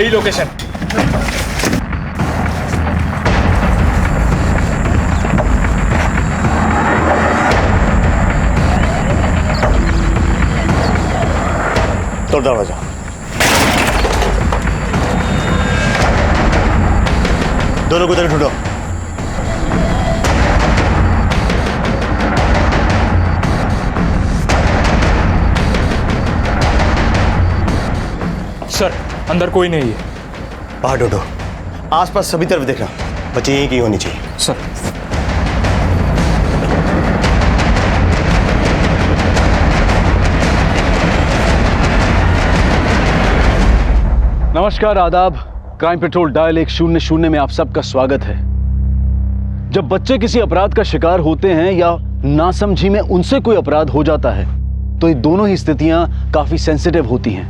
यही लोकेशन। तोड़ दरवाजा। दोनों को तरफ ढूंढो। सर, अंदर कोई नहीं है। बाहर ढूंढो, आसपास सभी तरफ देखना, बच्चे यहीं कहीं होनी चाहिए। सर। नमस्कार, आदाब। क्राइम पेट्रोल डायल 100 में आप सबका स्वागत है। जब बच्चे किसी अपराध का शिकार होते हैं या नासमझी में उनसे कोई अपराध हो जाता है तो ये दोनों ही स्थितियां काफी सेंसिटिव होती हैं,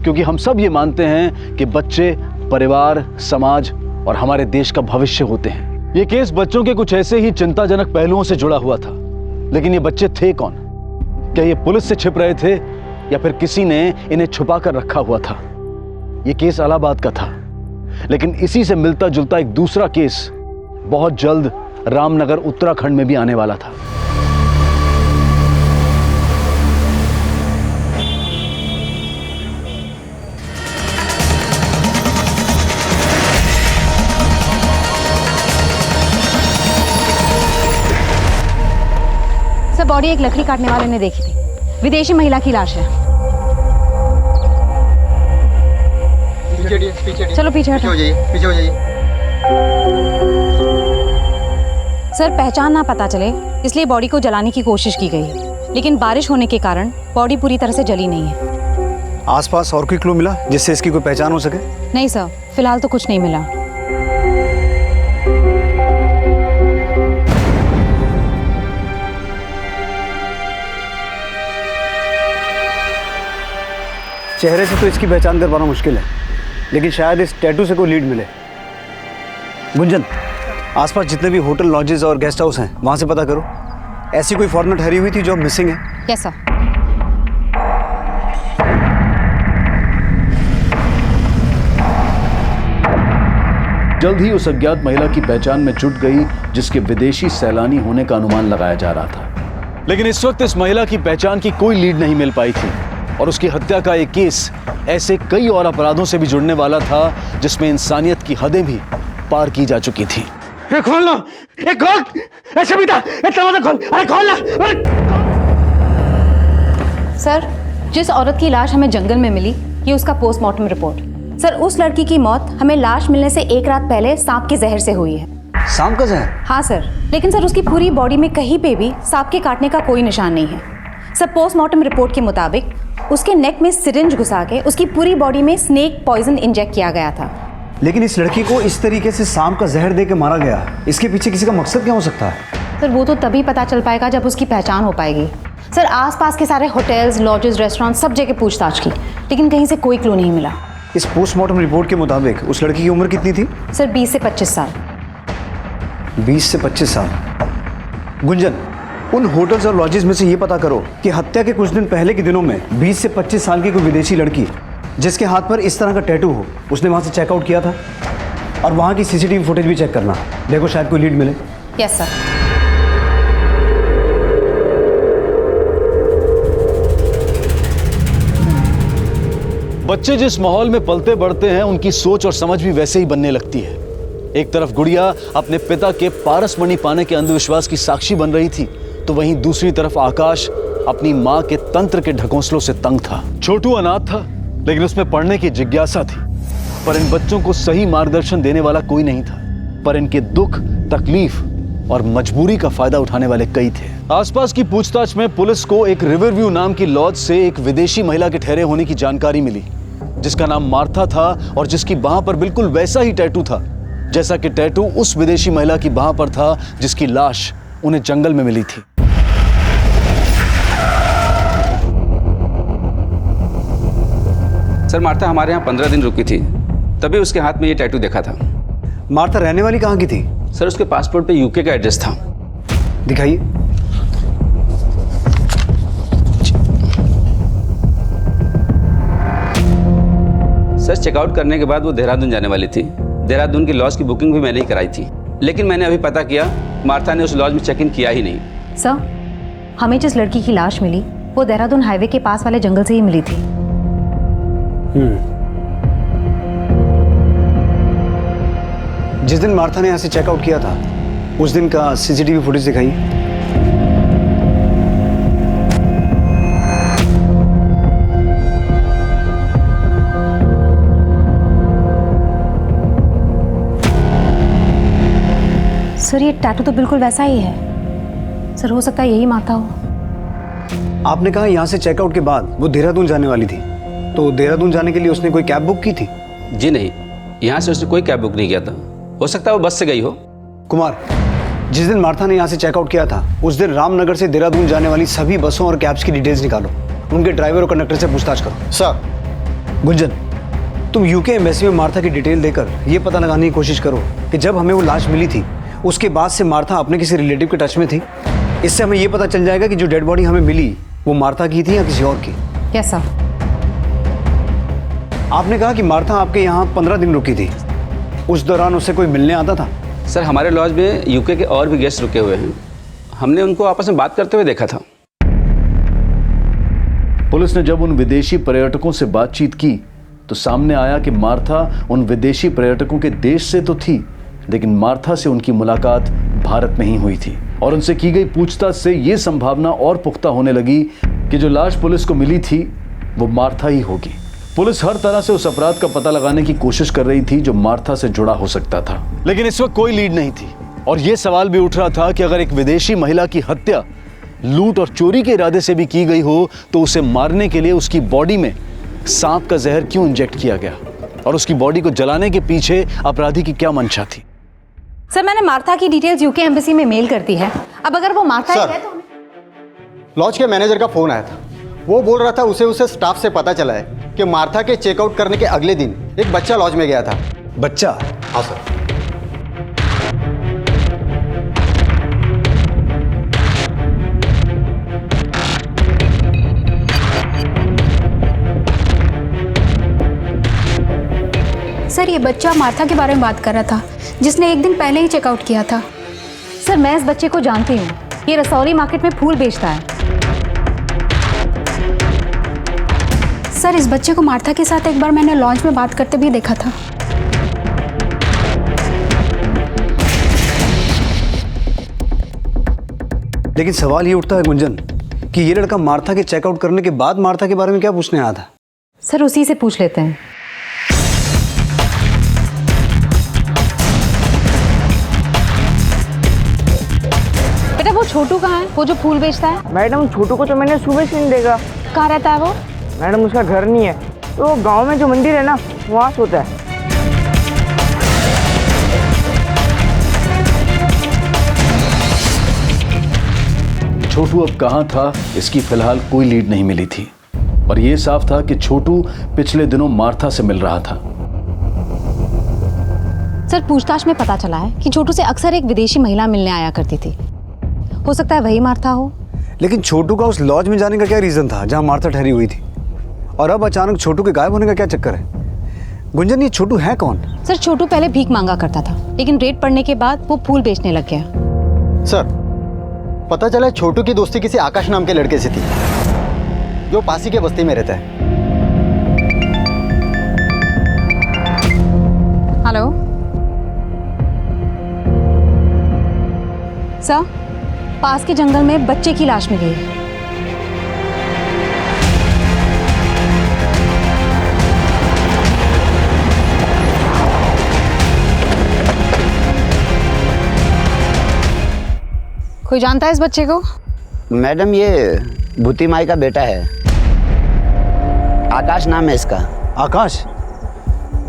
क्योंकि हम सब ये मानते हैं कि बच्चे परिवार, समाज और हमारे देश का भविष्य होते हैं। ये केस बच्चों के कुछ ऐसे ही चिंताजनक पहलुओं से जुड़ा हुआ था, लेकिन ये बच्चे थे कौन? क्या ये पुलिस से छिप रहे थे या फिर किसी ने इन्हें छुपा कर रखा हुआ था? ये केस इलाहाबाद का था, लेकिन इसी से मिलता जुलता एक दूसरा केस बहुत जल्द रामनगर उत्तराखंड में भी आने वाला था। सर, बॉडी एक लकड़ी काटने वाले ने देखी थी। विदेशी महिला की लाश है। चलो पीछे हो जाइए, पीछे हो जाइए। सर, पहचान ना पता चले इसलिए बॉडी को जलाने की कोशिश की गई है, लेकिन बारिश होने के कारण बॉडी पूरी तरह से जली नहीं है। आसपास और कोई क्लू मिला जिससे इसकी कोई पहचान हो सके? नहीं सर, फिलहाल तो कुछ नहीं मिला। चेहरे से तो इसकी पहचान कर पाना मुश्किल है, लेकिन शायद इस टैटू से कोई लीड मिले। गुंजन, आसपास जितने भी होटल, लॉजेस और गेस्ट हाउस हैं वहां से पता करो। ऐसी कोई फॉरेनर ठहरी हुई थी जो मिसिंग है? Yes sir. जल्द ही उस अज्ञात महिला की पहचान में जुट गई जिसके विदेशी सैलानी होने का अनुमान लगाया जा रहा था, लेकिन इस वक्त इस महिला की पहचान की कोई लीड नहीं मिल पाई थी और उसकी हत्या का एक केस ऐसे कई और अपराधों से भी जुड़ने वाला था जिसमें इंसानियत की हदें भी पार की जा चुकी थी। खोल लो, खोल, ऐसे भी था, खोल, अरे खोल ना। सर, जिस औरत की लाश हमें जंगल में मिली, ये उसका पोस्टमार्टम रिपोर्ट। सर, उस लड़की की मौत हमें लाश मिलने से एक रात पहले सांप के जहर से हुई है। सांप का जहर? हाँ सर, लेकिन सर उसकी पूरी बॉडी में कहीं पे भी सांप के काटने का कोई निशान नहीं है। सर, पोस्टमार्टम रिपोर्ट के मुताबिक उसके नेक में सिरिंज घुसा के उसकी पूरी बॉडी में स्नेक पॉइजन इंजेक्ट किया गया था। लेकिन इस लड़की को इस तरीके से सांप का जहर दे के मारा गया, इसके पीछे किसी का मकसद क्या हो सकता है? सर, वो तो तभी पता चल पाएगा जब उसकी पहचान हो पाएगी। सर, आसपास के सारे होटल्स, लॉजेस, रेस्टोरेंट सब जगह पूछताछ की, लेकिन कहीं से कोई क्लू नहीं मिला। इस पोस्टमार्टम रिपोर्ट के मुताबिक उस लड़की की उम्र कितनी थी? सर, 20 से 25 साल। 20 से 25 साल। गुंजन, उन होटल्स और लॉजेस में से ये पता करो कि हत्या के कुछ दिन पहले के दिनों में 20 से 25 साल की कोई विदेशी लड़की जिसके हाथ पर इस तरह का टैटू हो, उसने वहां से चेकआउट किया था। और वहां की सीसीटीवी फुटेज भी चेक करना, देखो शायद कोई लीड मिले। Yes sir. बच्चे जिस माहौल में पलते बढ़ते हैं उनकी सोच और समझ भी वैसे ही बनने लगती है। एक तरफ गुड़िया अपने पिता के पारसमणि पाने के अंधविश्वास की साक्षी बन रही थी, तो वहीं दूसरी तरफ आकाश अपनी मां के तंत्र के ढकोसलों से तंग था। छोटू अनाथ था, लेकिन उसमें पढ़ने की जिज्ञासा थी, पर इन बच्चों को सही मार्गदर्शन देने वाला कोई नहीं था। पर इनके दुख, तकलीफ और मजबूरी का फायदा उठाने वाले कई थे। आसपास की पूछताछ में पुलिस को एक रिवरव्यू नाम की लॉज से एक विदेशी महिला के ठहरे होने की जानकारी मिली, जिसका नाम मार्था था और जिसकी बाह पर बिल्कुल वैसा ही टैटू था जैसा कि टैटू उस विदेशी महिला की बाह पर था जिसकी लाश उन्हें जंगल में मिली थी। सर, मार्था हमारे यहाँ 15 दिन रुकी थी, तभी उसके हाथ में ये टैटू देखा था। मार्था रहने वाली कहाँ की थी? सर, उसके पासपोर्ट पे यूके का एड्रेस था। दिखाइए। सर चेकआउट करने के बाद वो देहरादून जाने वाली थी। देहरादून की लॉज की बुकिंग भी मैंने ही कराई थी, लेकिन मैंने अभी पता किया मार्था ने उस लॉज में चेक इन किया ही नहीं। सर, हमें जिस लड़की की लाश मिली वो देहरादून हाईवे के पास वाले जंगल से ही मिली थी। जिस दिन मार्था ने यहाँ से चेकआउट किया था उस दिन का सीसीटीवी फुटेज दिखाइए। सर, ये टैटू तो बिल्कुल वैसा ही है। सर, हो सकता है यही मार्था हो। आपने कहा यहाँ से चेकआउट के बाद वो देहरादून जाने वाली थी, तो देहरादून जाने के लिए उसने कोई कैब बुक की थी? जी नहीं, यहाँ से उसने कोई कैब बुक नहीं किया था। हो सकता है वो बस से गई हो। कुमार, जिस दिन मार्था ने यहाँ से चेकआउट किया था उस दिन रामनगर से देहरादून जाने वाली सभी बसों और कैब्स की डिटेल्स निकालो, उनके ड्राइवर और कंडक्टर से पूछताछ करो। सर। गुंजन, तुम यूके एम्बेसी में मार्था की डिटेल देकर यह पता लगाने की कोशिश करो कि जब हमें वो लाश मिली थी उसके बाद से मार्था अपने किसी रिलेटिव के टच में थी। इससे हमें यह पता चल जाएगा कि जो डेड बॉडी हमें मिली वो मार्था की थी या किसी और की। Yes sir. आपने कहा कि मार्था आपके यहाँ 15 दिन रुकी थी, उस दौरान उससे कोई मिलने आता था? सर, हमारे लॉज में यूके के और भी गेस्ट रुके हुए हैं, हमने उनको आपस में बात करते हुए देखा था। पुलिस ने जब उन विदेशी पर्यटकों से बातचीत की तो सामने आया कि मार्था उन विदेशी पर्यटकों के देश से तो थी, लेकिन मार्था से उनकी मुलाकात भारत में ही हुई थी। और उनसे की गई पूछताछ से यह संभावना और पुख्ता होने लगी कि जो लाश पुलिस को मिली थी वो मार्था ही होगी। पुलिस हर तरह से उस अपराध का पता लगाने की कोशिश कर रही थी जो मार्था से जुड़ा हो सकता था, लेकिन इस वक्त कोई लीड नहीं थी। और यह सवाल भी उठ रहा था कि अगर एक विदेशी महिला की हत्या लूट और चोरी के इरादे से भी की गई हो तो उसे मारने के लिए उसकी बॉडी में सांप का जहर क्यों इंजेक्ट किया गया, और उसकी बॉडी को जलाने के पीछे अपराधी की क्या मंशा थी। सर, मैंने मार्था की डिटेल्स यूके एम्बेसी में मेल कर दी है। अब अगर वो मार्था ही है तो लॉज के मैनेजर का फोन आया था। वो बोल रहा था उसे स्टाफ से पता चला है कि मार्था के चेकआउट करने के अगले दिन एक बच्चा लॉज में गया था। बच्चा? हाँ सर। सर, ये बच्चा मार्था के बारे में बात कर रहा था जिसने एक दिन पहले ही चेकआउट किया था। सर, मैं इस बच्चे को जानती हूँ। ये रसौली मार्केट में फूल बेचता है। सर, इस बच्चे को मार्था के साथ एक बार मैंने लॉन्च में बात करते भी देखा था। लेकिन सवाल ये उठता है गुंजन कि ये लड़का मार्था के चेकआउट करने के बाद मार्था के बारे में क्या पूछने आया था? सर, उसी से पूछ लेते हैं। बेटा, वो छोटू कहाँ है, वो जो फूल बेचता है? मैडम, छोटू को तो मैंने सुबह से नहीं देखा। कहाँ रहता है वो? मैडम, उसका घर नहीं है, तो गांव में जो मंदिर है ना वहाँ सोता है। छोटू अब कहां था इसकी फिलहाल कोई लीड नहीं मिली थी, और यह साफ था कि छोटू पिछले दिनों मार्था से मिल रहा था। सर, पूछताछ में पता चला है कि छोटू से अक्सर एक विदेशी महिला मिलने आया करती थी। हो सकता है वही मार्था हो। लेकिन छोटू का उस लॉज में जाने का क्या रीजन था जहां मार्था ठहरी हुई थी, और अब अचानक छोटू के गायब होने का क्या चक्कर है? गुंजन, ये छोटू है कौन? सर, छोटू पहले भीख मांगा करता था, लेकिन रेड पड़ने के बाद वो फूल बेचने लग गया। सर, पता चला है छोटू की दोस्ती किसी आकाश नाम के लड़के से थी जो पासी के बस्ती में रहता है। हेलो सर, पास के जंगल में बच्चे की लाश मिली है। कोई जानता है इस बच्चे को? मैडम, ये भूती माई का बेटा है, आकाश नाम है इसका। आकाश?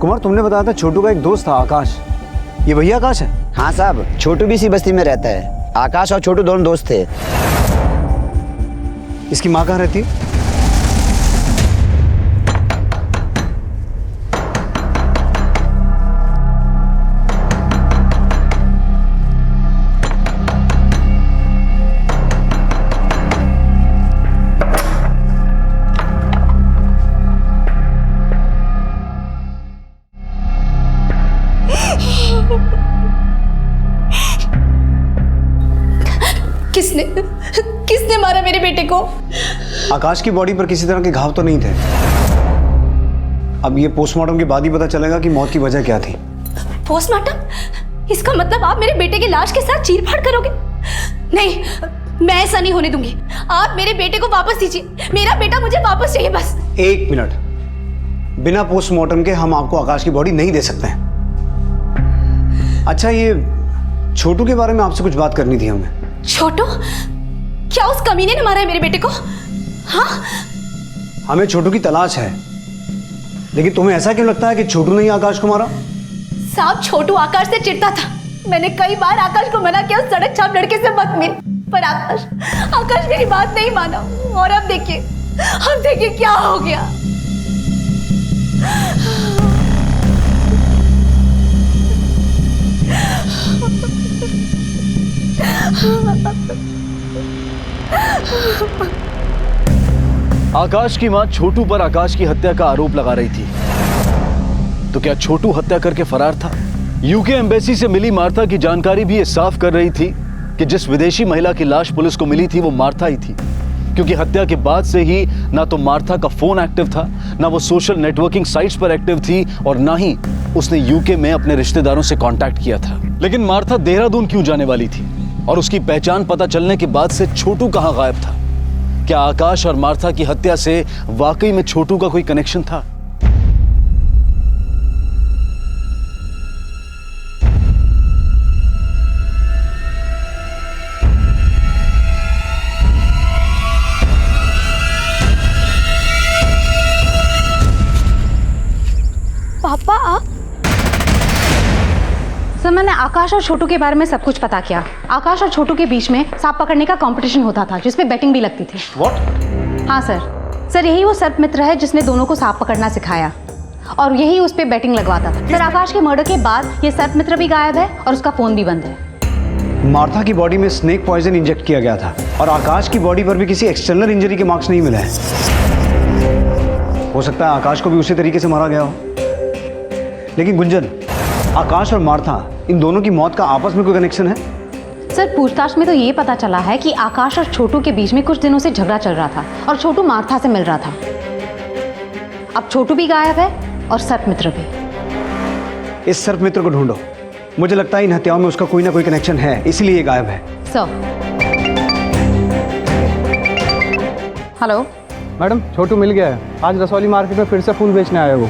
कुमार, तुमने बताया था छोटू का एक दोस्त था आकाश, ये वही आकाश है? हाँ साहब, छोटू भी इसी बस्ती में रहता है। आकाश और छोटू दोनों दोस्त थे। इसकी माँ कहाँ रहती है? किसने मारा मेरे बेटे को? आकाश की बॉडी पर किसी तरह के घाव तो नहीं थे। अब ये पोस्टमार्टम के बाद ही पता चलेगा कि मौत की वजह क्या थी। पोस्टमार्टम? इसका मतलब आप मेरे बेटे की लाश के साथ चीरफाड़ करोगे? नहीं, मैं ऐसा नहीं होने दूंगी। आप मेरे बेटे को वापस दीजिए। मेरा बेटा मुझे वापस चाहिए बस। 1 मिनट, बिना पोस्टमार्टम के हम आपको आकाश की बॉडी नहीं दे सकते हैं। अच्छा, ये छोटू के बारे में आपसे कुछ बात करनी थी हमें। छोटू? क्या उस कमीने ने मारा है मेरे बेटे को? हाँ? हमें छोटू की तलाश है, लेकिन तुम्हें ऐसा क्यों लगता है कि छोटू ने ही आकाश को मारा? साहब, छोटू आकाश से चिढ़ता था। मैंने कई बार आकाश को मना किया सड़क छाप लड़के से मत मिल, पर आकाश मेरी बात नहीं माना। और अब देखिए क्या हो गया। आकाश की मां छोटू पर आकाश की हत्या का आरोप लगा रही थी, तो क्या छोटू हत्या करके फरार था? यूके एम्बेसी से मिली मार्था की जानकारी भी ये साफ कर रही थी कि जिस विदेशी महिला की लाश पुलिस को मिली थी वो मार्था ही थी, क्योंकि हत्या के बाद से ही ना तो मार्था का फोन एक्टिव था, ना वो सोशल नेटवर्किंग साइट्स पर एक्टिव थी, और ना ही उसने यूके में अपने रिश्तेदारों से कांटेक्ट किया था। लेकिन मार्था देहरादून क्यों जाने वाली थी, और उसकी पहचान पता चलने के बाद से छोटू कहां गायब था? क्या आकाश और मार्था की हत्या से वाकई में छोटू का कोई कनेक्शन था? पापा, सर, मैंने आकाश और छोटू के बारे में सब कुछ पता किया। आकाश और छोटू के बीच में सांप पकड़ने का कंपटीशन होता था, जिसमें बेटिंग भी लगती थी। व्हाट? हाँ सर, यही वो सर्प मित्र है जिसने दोनों को सांप पकड़ना सिखाया, और यही उस पर बेटिंग लगवाता था। सर, आकाश के मर्डर के बाद ये सर्प मित्र भी गायब है और उसका फोन भी बंद है। मार्था की बॉडी में स्नेक पॉइजन इंजेक्ट किया गया था, और आकाश की बॉडी पर भी किसी एक्सटर्नल इंजरी के मार्क्स नहीं मिले हैं। हो सकता है आकाश को भी उसी तरीके से मारा गया हो। लेकिन गुंजन, आकाश और मार्था, इन दोनों की मौत का आपस में कोई कनेक्शन है? सर, पूछताछ में तो ये पता चला है कि आकाश और छोटू के बीच में कुछ दिनों से झगड़ा चल रहा था, और छोटू मार्था से मिल रहा था। अब छोटू भी गायब है और सर्प मित्र भी। इस सर्प मित्र को ढूंढो। मुझे लगता है इन हत्याओं में उसका कोई ना कोई कनेक्शन है, इसीलिए ये गायब है। सर। हेलो मैडम, छोटू मिल गया है। आज रसौली मार्केट में फिर से फूल बेचने आया वो।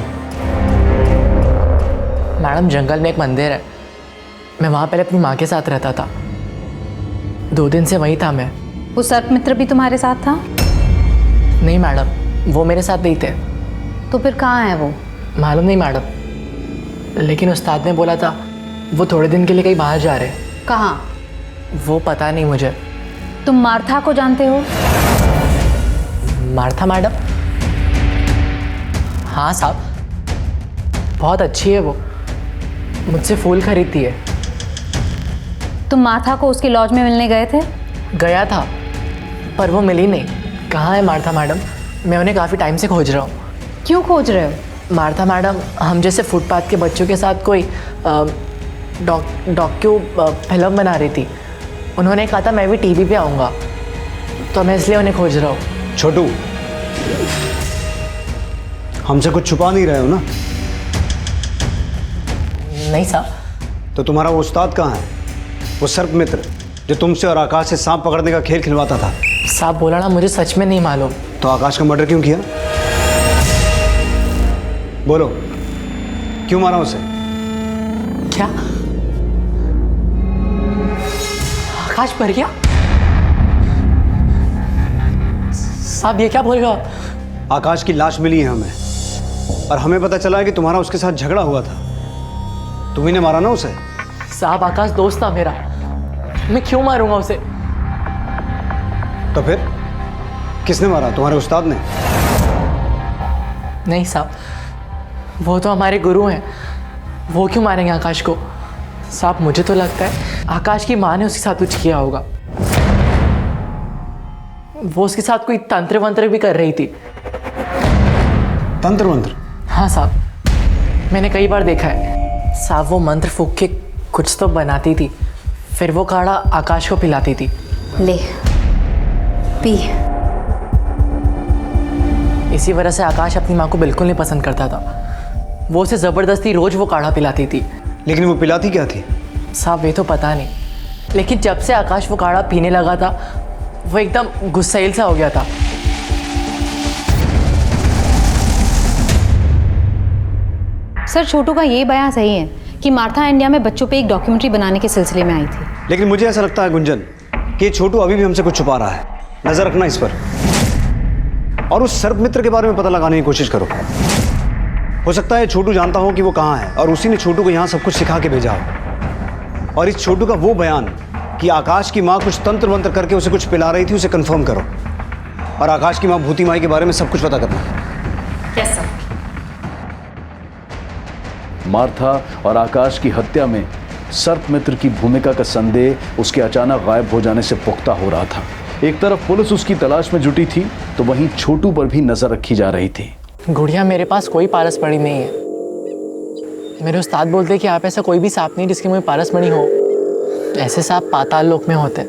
मैडम, जंगल में एक मंदिर है, मैं वहाँ पहले अपनी माँ के साथ रहता था। 2 दिन से वहीं था मैं। वो सर्प मित्र भी तुम्हारे साथ था? नहीं मैडम, वो मेरे साथ नहीं थे। तो फिर कहाँ है वो? मालूम नहीं मैडम, लेकिन उस्ताद ने बोला था वो थोड़े दिन के लिए कहीं बाहर जा रहे हैं। कहाँ? वो पता नहीं मुझे। तुम मार्था को जानते हो? Martha madam? हाँ साहब, बहुत अच्छी है वो, मुझसे फूल खरीदती है। तुम मार्था को उसके लॉज में मिलने गए थे? गया था, पर वो मिली नहीं। कहाँ है मार्था मैडम? मैं उन्हें काफ़ी टाइम से खोज रहा हूँ। क्यों खोज रहे हो? मार्था मैडम हम जैसे फुटपाथ के बच्चों के साथ कोई डॉक्यू फिल्म बना रही थी। उन्होंने कहा था मैं भी टीवी पे आऊँगा, तो मैं इसलिए उन्हें खोज रहा हूँ। छोटू, हमसे कुछ छुपा नहीं रहे हो ना? नहीं साहब। तो तुम्हारा वो उस्ताद कहाँ है, वो सर्प मित्र जो तुमसे और आकाश से सांप पकड़ने का खेल खिलवाता था? साहब बोला ना, मुझे सच में नहीं मालूम। तो आकाश का मर्डर क्यों किया? बोलो, क्यों मारा उसे? क्या आकाश मर गया? साहब ये क्या बोल रहे हो? आकाश की लाश मिली है हमें, और हमें पता चला है कि तुम्हारा उसके साथ झगड़ा हुआ था। तुम्ही ने मारा ना उसे? साहब आकाश दोस्त था मेरा, मैं क्यों मारूंगा उसे? तो फिर किसने मारा? तुम्हारे उस्ताद ने? नहीं साहब, वो तो हमारे गुरु हैं, वो क्यों मारेंगे आकाश को? साहब मुझे तो लगता है आकाश की माँ ने उसके साथ कुछ किया होगा। वो उसके साथ कोई तंत्र वंत्र भी कर रही थी। तंत्र वंत्र? हाँ साहब, मैंने कई बार देखा है। साहब वो मंत्र फूंक के कुछ तो बनाती थी, फिर वो काढ़ा आकाश को पिलाती थी। ले पी। इसी वजह से आकाश अपनी माँ को बिल्कुल नहीं पसंद करता था। वो उसे ज़बरदस्ती रोज़ वो काढ़ा पिलाती थी। लेकिन वो पिलाती क्या थी? साहब ये तो पता नहीं, लेकिन जब से आकाश वो काढ़ा पीने लगा था वो एकदम गुस्सैल सा हो गया था। सर छोटू का ये बयान सही है कि मार्था इंडिया में बच्चों पे एक डॉक्यूमेंट्री बनाने के सिलसिले में आई थी। लेकिन मुझे ऐसा लगता है गुंजन कि छोटू अभी भी हमसे कुछ छुपा रहा है। नजर रखना इस पर, और उस सर्प मित्र के बारे में पता लगाने की कोशिश करो। हो सकता है छोटू जानता हो कि वो कहाँ है और उसी ने छोटू को यहाँ सब कुछ सिखा के भेजा हो। और इस छोटू का वो बयान कि आकाश की माँ कुछ तंत्र मंत्र करके उसे कुछ पिला रही थी, उसे कंफर्म करो। और आकाश की माँ भूती माई के बारे में सब कुछ पता करना। Yes sir. मार्था और आकाश की हत्या में सर्प मित्र की भूमिका का संदेह उसके अचानक गायब हो जाने से पुख्ता हो रहा था। एक तरफ पुलिस उसकी तलाश में जुटी थी तो वहीं छोटू पर भी नजर रखी जा रही थी। गुड़िया, मेरे पास कोई पारस मणि नहीं है। मेरे उस्ताद बोलते कि आप ऐसा कोई भी सांप नहीं जिसके मुंह में पारस मणि हो। ऐसे सांप पाताल लोक में होते।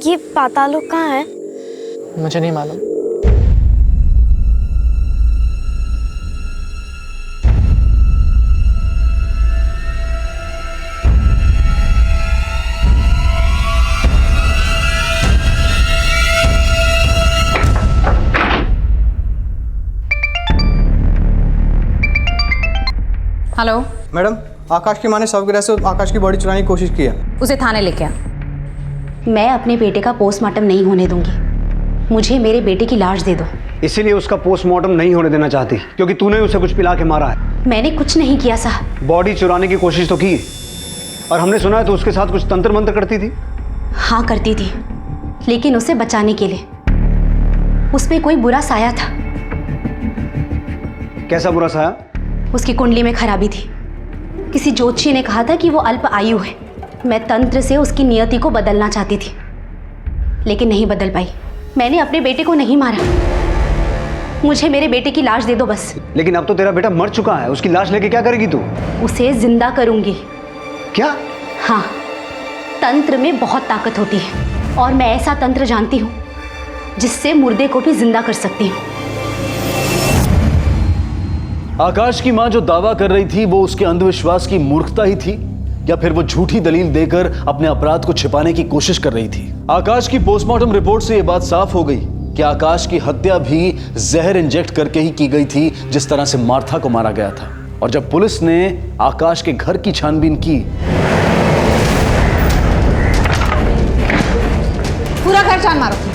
ये पाताल लोक कहाँ है? मुझे नहीं मालूम। हेलो मैडम, आकाश की माँ ने शवगृह से आकाश की बॉडी चुराने की कोशिश की है। उसे थाने लेके आ। मैं अपने बेटे का पोस्टमार्टम नहीं होने दूंगी। मुझे मेरे बेटे की लाश दे दो। इसीलिए उसका पोस्टमार्टम नहीं होने देना चाहती क्योंकि तूने उसे कुछ पिला के मारा है। मैंने कुछ नहीं किया साहब। बॉडी चुराने की कोशिश तो की, और हमने सुना है तो उसके साथ कुछ तंत्र मंत्र करती थी। हाँ करती थी, लेकिन उसे बचाने के लिए। उसमें कोई बुरा साया था। कैसा बुरा साया? उसकी कुंडली में खराबी थी। किसी ज्योतिषी ने कहा था कि वो अल्प आयु है। मैं तंत्र से उसकी नियति को बदलना चाहती थी, लेकिन नहीं बदल पाई। मैंने अपने बेटे को नहीं मारा। मुझे मेरे बेटे की लाश दे दो बस। लेकिन अब तो तेरा बेटा मर चुका है, उसकी लाश लेके क्या करेगी तू? उसे जिंदा करूंगी। क्या? हाँ, तंत्र में बहुत ताकत होती है और मैं ऐसा तंत्र जानती हूँ जिससे मुर्दे को भी जिंदा कर सकती हूँ। आकाश की मां जो दावा कर रही थी वो उसके अंधविश्वास की मूर्खता ही थी, या फिर वो झूठी दलील देकर अपने अपराध को छिपाने की कोशिश कर रही थी? आकाश की पोस्टमार्टम रिपोर्ट से यह बात साफ हो गई कि आकाश की हत्या भी जहर इंजेक्ट करके ही की गई थी, जिस तरह से मार्था को मारा गया था। और जब पुलिस ने आकाश के घर की छानबीन की, पूरा घर छान मारो।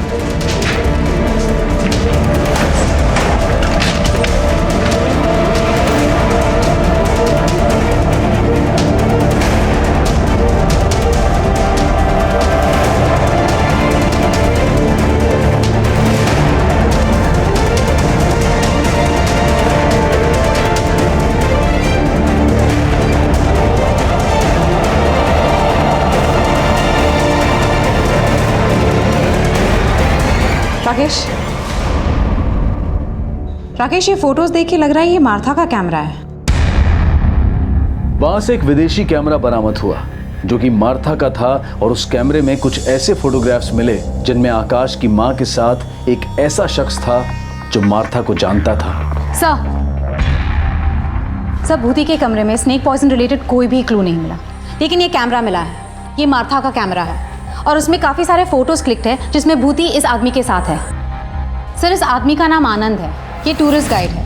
राकेश, ये फोटोज देख के लग रहा है ये मार्था का कैमरा है। वहां से एक विदेशी कैमरा बरामद हुआ जो कि मार्था का था, और उस कैमरे में कुछ ऐसे फोटोग्राफ्स मिले जिनमें आकाश की मां के साथ एक ऐसा शख्स था जो मार्था को जानता था। सर भूति के कमरे में स्नेक पॉइजन रिलेटेड कोई भी क्लू नहीं मिला, लेकिन ये कैमरा मिला है। ये मार्था का कैमरा है और उसमें काफ़ी सारे फोटोज क्लिक्ड है जिसमें भूति इस आदमी के साथ है। सर इस आदमी का नाम आनंद है, ये टूरिस्ट गाइड है,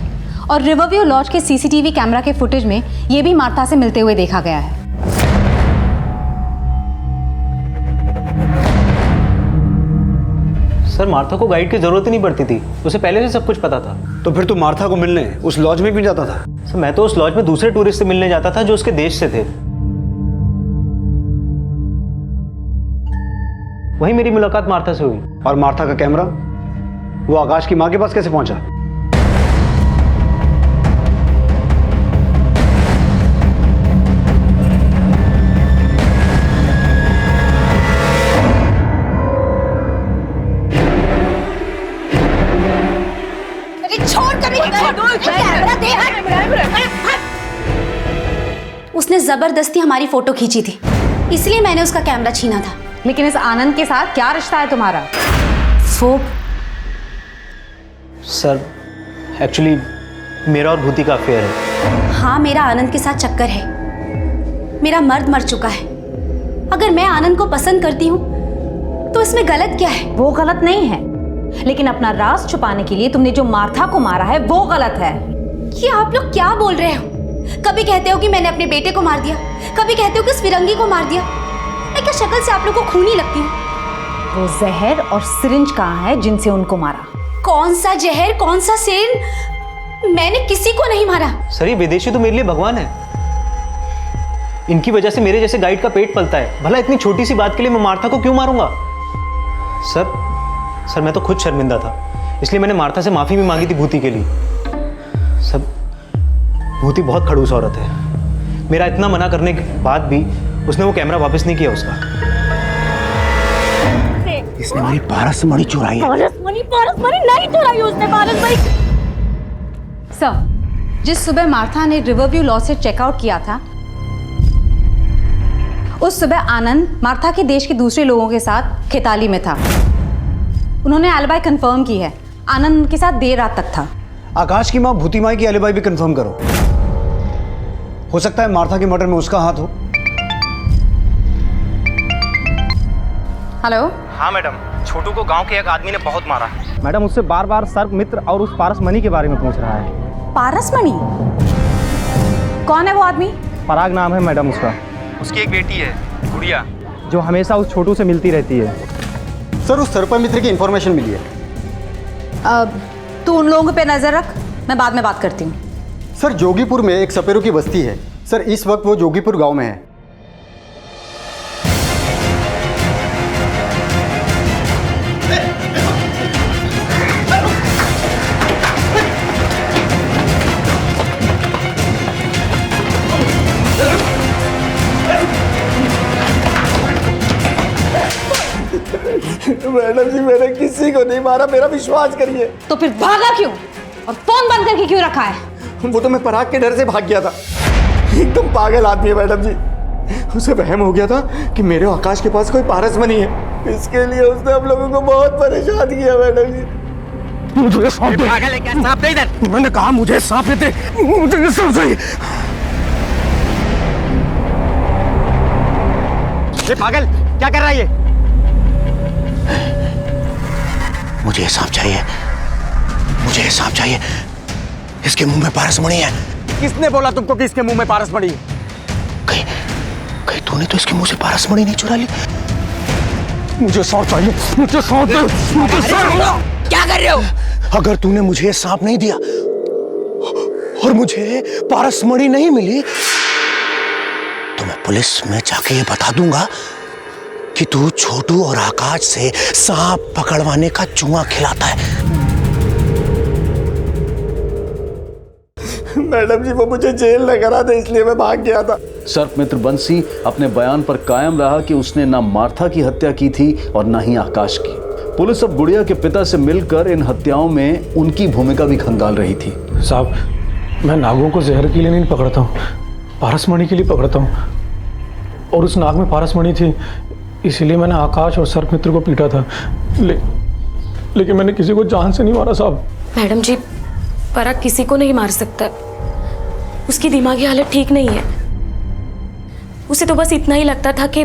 और रिवरव्यू लॉज के सीसीटीवी कैमरा के फुटेज में ये भी मार्था से मिलते हुए देखा गया है। सर मार्था को गाइड की जरूरत ही नहीं पड़ती थी, उसे पहले से सब कुछ पता था। तो फिर तू मार्था को मिलने उस लॉज में क्यों जाता था? सर मैं तो उस लॉज में दूसरे टूरिस्ट से मिलने जाता था जो उसके देश से थे। वहीं मेरी मुलाकात मार्था से हुई। और मार्था का कैमरा वो आकाश की मां के पास कैसे पहुंचा? उसने जबरदस्ती हमारी फोटो खींची थी, इसलिए मैंने उसका कैमरा छीना था। लेकिन इस आनंद के साथ क्या रिश्ता है तुम्हारा? वो सर एक्चुअली मेरा और भूति का अफेयर है। हाँ, मेरा आनंद के साथ चक्कर है। मेरा मर्द मर चुका है। अगर मैं आनंद को पसंद करती हूँ तो इसमें गलत क्या है? वो गलत नहीं है, लेकिन अपना राज छुपाने के लिए तुमने जो मार्था को मारा है वो गलत है। ये आप लोग क्या बोल रहे हो? कभी कहते हो कि मैंने अपने बेटे को मार दिया, कभी कहते हो कि उस फिरंगी को मार दिया। मैं क्या शक्ल से आप लोग को खूनी लगती हूँ? वो जहर और सिरिंज कहाँ है जिनसे उनको मारा? कौन सा जहर, कौन सा सिर? मैंने किसी को नहीं मारा। सर ये विदेशी तो मेरे लिए भगवान है। इनकी वजह से मेरे जैसे गाइड का पेट पलता है। भला इतनी छोटी सी बात के लिए मैं मार्था को क्यों मारूंगा? सर मैं तो खुद शर्मिंदा था, इसलिए मैंने मार्था से माफी भी मांगी थी भूति के लिए। सब भूति बहुत खड़ूस औरत है। मेरा इतना मना करने के बाद भी उसने वो कैमरा वापस नहीं किया उसका। इसने हमारी पारसमणि चुराई है। पारसमणि नहीं चुराई उसने। पारसमणि सर, जिस सुबह मार्था ने रिवरव्यू लॉ से चेकआउट किया था, उस सुबह आनंद मार्था के देश के दूसरे लोगों के साथ खेताली में था। उन्होंने एलिबाई कंफर्म की है। आनंद उनके साथ देर रात तक था। आकाश की माँ भूति माई की एलिबाई भी कंफर्म करो। हो सकता है मार्था के मर्डर में उसका हाथ हो। हेलो। हाँ मैडम, छोटू को गांव के एक आदमी ने बहुत मारा। मैडम उससे बार बार सर्प मित्र और उस पारसमणि के बारे में पूछ रहा है। पारसमणि? कौन है वो आदमी? पराग नाम है मैडम उसका। उसकी एक बेटी है गुड़िया, जो हमेशा उस छोटू से मिलती रहती है। सर उस सर्प मित्र की इंफॉर्मेशन मिली है। तू उन लोगों पे नजर रख, मैं बाद में बात करती हूँ। सर जोगीपुर में एक सपेरों की बस्ती है। सर इस वक्त वो जोगीपुर गांव में है। मैडम जी मैंने किसी को नहीं मारा, मेरा विश्वास करिए। तो फिर भागा क्यों और फोन बंद करके क्यों रखा है? वो तो मैं पराग के डर से भाग गया था। एकदम पागल आदमी है मैडम जी। उसे वहम हो गया था कि मेरे आकाश के पास कोई पारसमणि है, इसके लिए उसने हम लोगों को बहुत परेशान किया मैडम जी। मुझे सांप दे। पागल है क्या? सांप दे इधर। मैंने कहा मुझे सांप दे। मुझे सांप चाहिए। ये पागल क्या कर रहा है ये? मुझे सांप चाहिए, मुझे सांप चाहिए। इसके मुंह में पारसमणि है। किसने बोला तुमको कि इसके मुंह में पारसमणि? कहीं तूने तो इसके मुंह से पारसमणि नहीं चुरा ली? मुझे सांप चाहिए, मुझे सांप दे। मुझे सांप। क्या कर रहे हो? अगर तूने मुझे सांप नहीं दिया और मुझे पारसमणि नहीं मिली तो मैं पुलिस में जाके ये बता दूंगा कि तू छोटू और आकाश से सांप पकड़वाने का जुआ खिलाता है। मैडम जी वो मुझे जेल न करा दे, इसलिए मैं भाग गया था। सर्प मित्र बंसी अपने बयान पर कायम रहा कि उसने ना मार्था की हत्या की थी और ना ही आकाश की। पुलिस अब गुड़िया के पिता से मिलकर इन हत्याओं में उनकी भूमिका भी खंगाल रही थी। साहब, मैं नागों को जहर के लिए नहीं पकड़ता हूँ, पारसमणि के लिए पकड़ता हूँ। और उस नाग में पारसमणि थी, इसीलिए मैंने आकाश और सर्प मित्र को पीटा था। लेकिन मैंने किसी को जान से नहीं मारा साहब। मैडम जी, पराग किसी को नहीं मार सकता। उसकी दिमागी हालत ठीक नहीं है। उसे तो बस इतना ही लगता था कि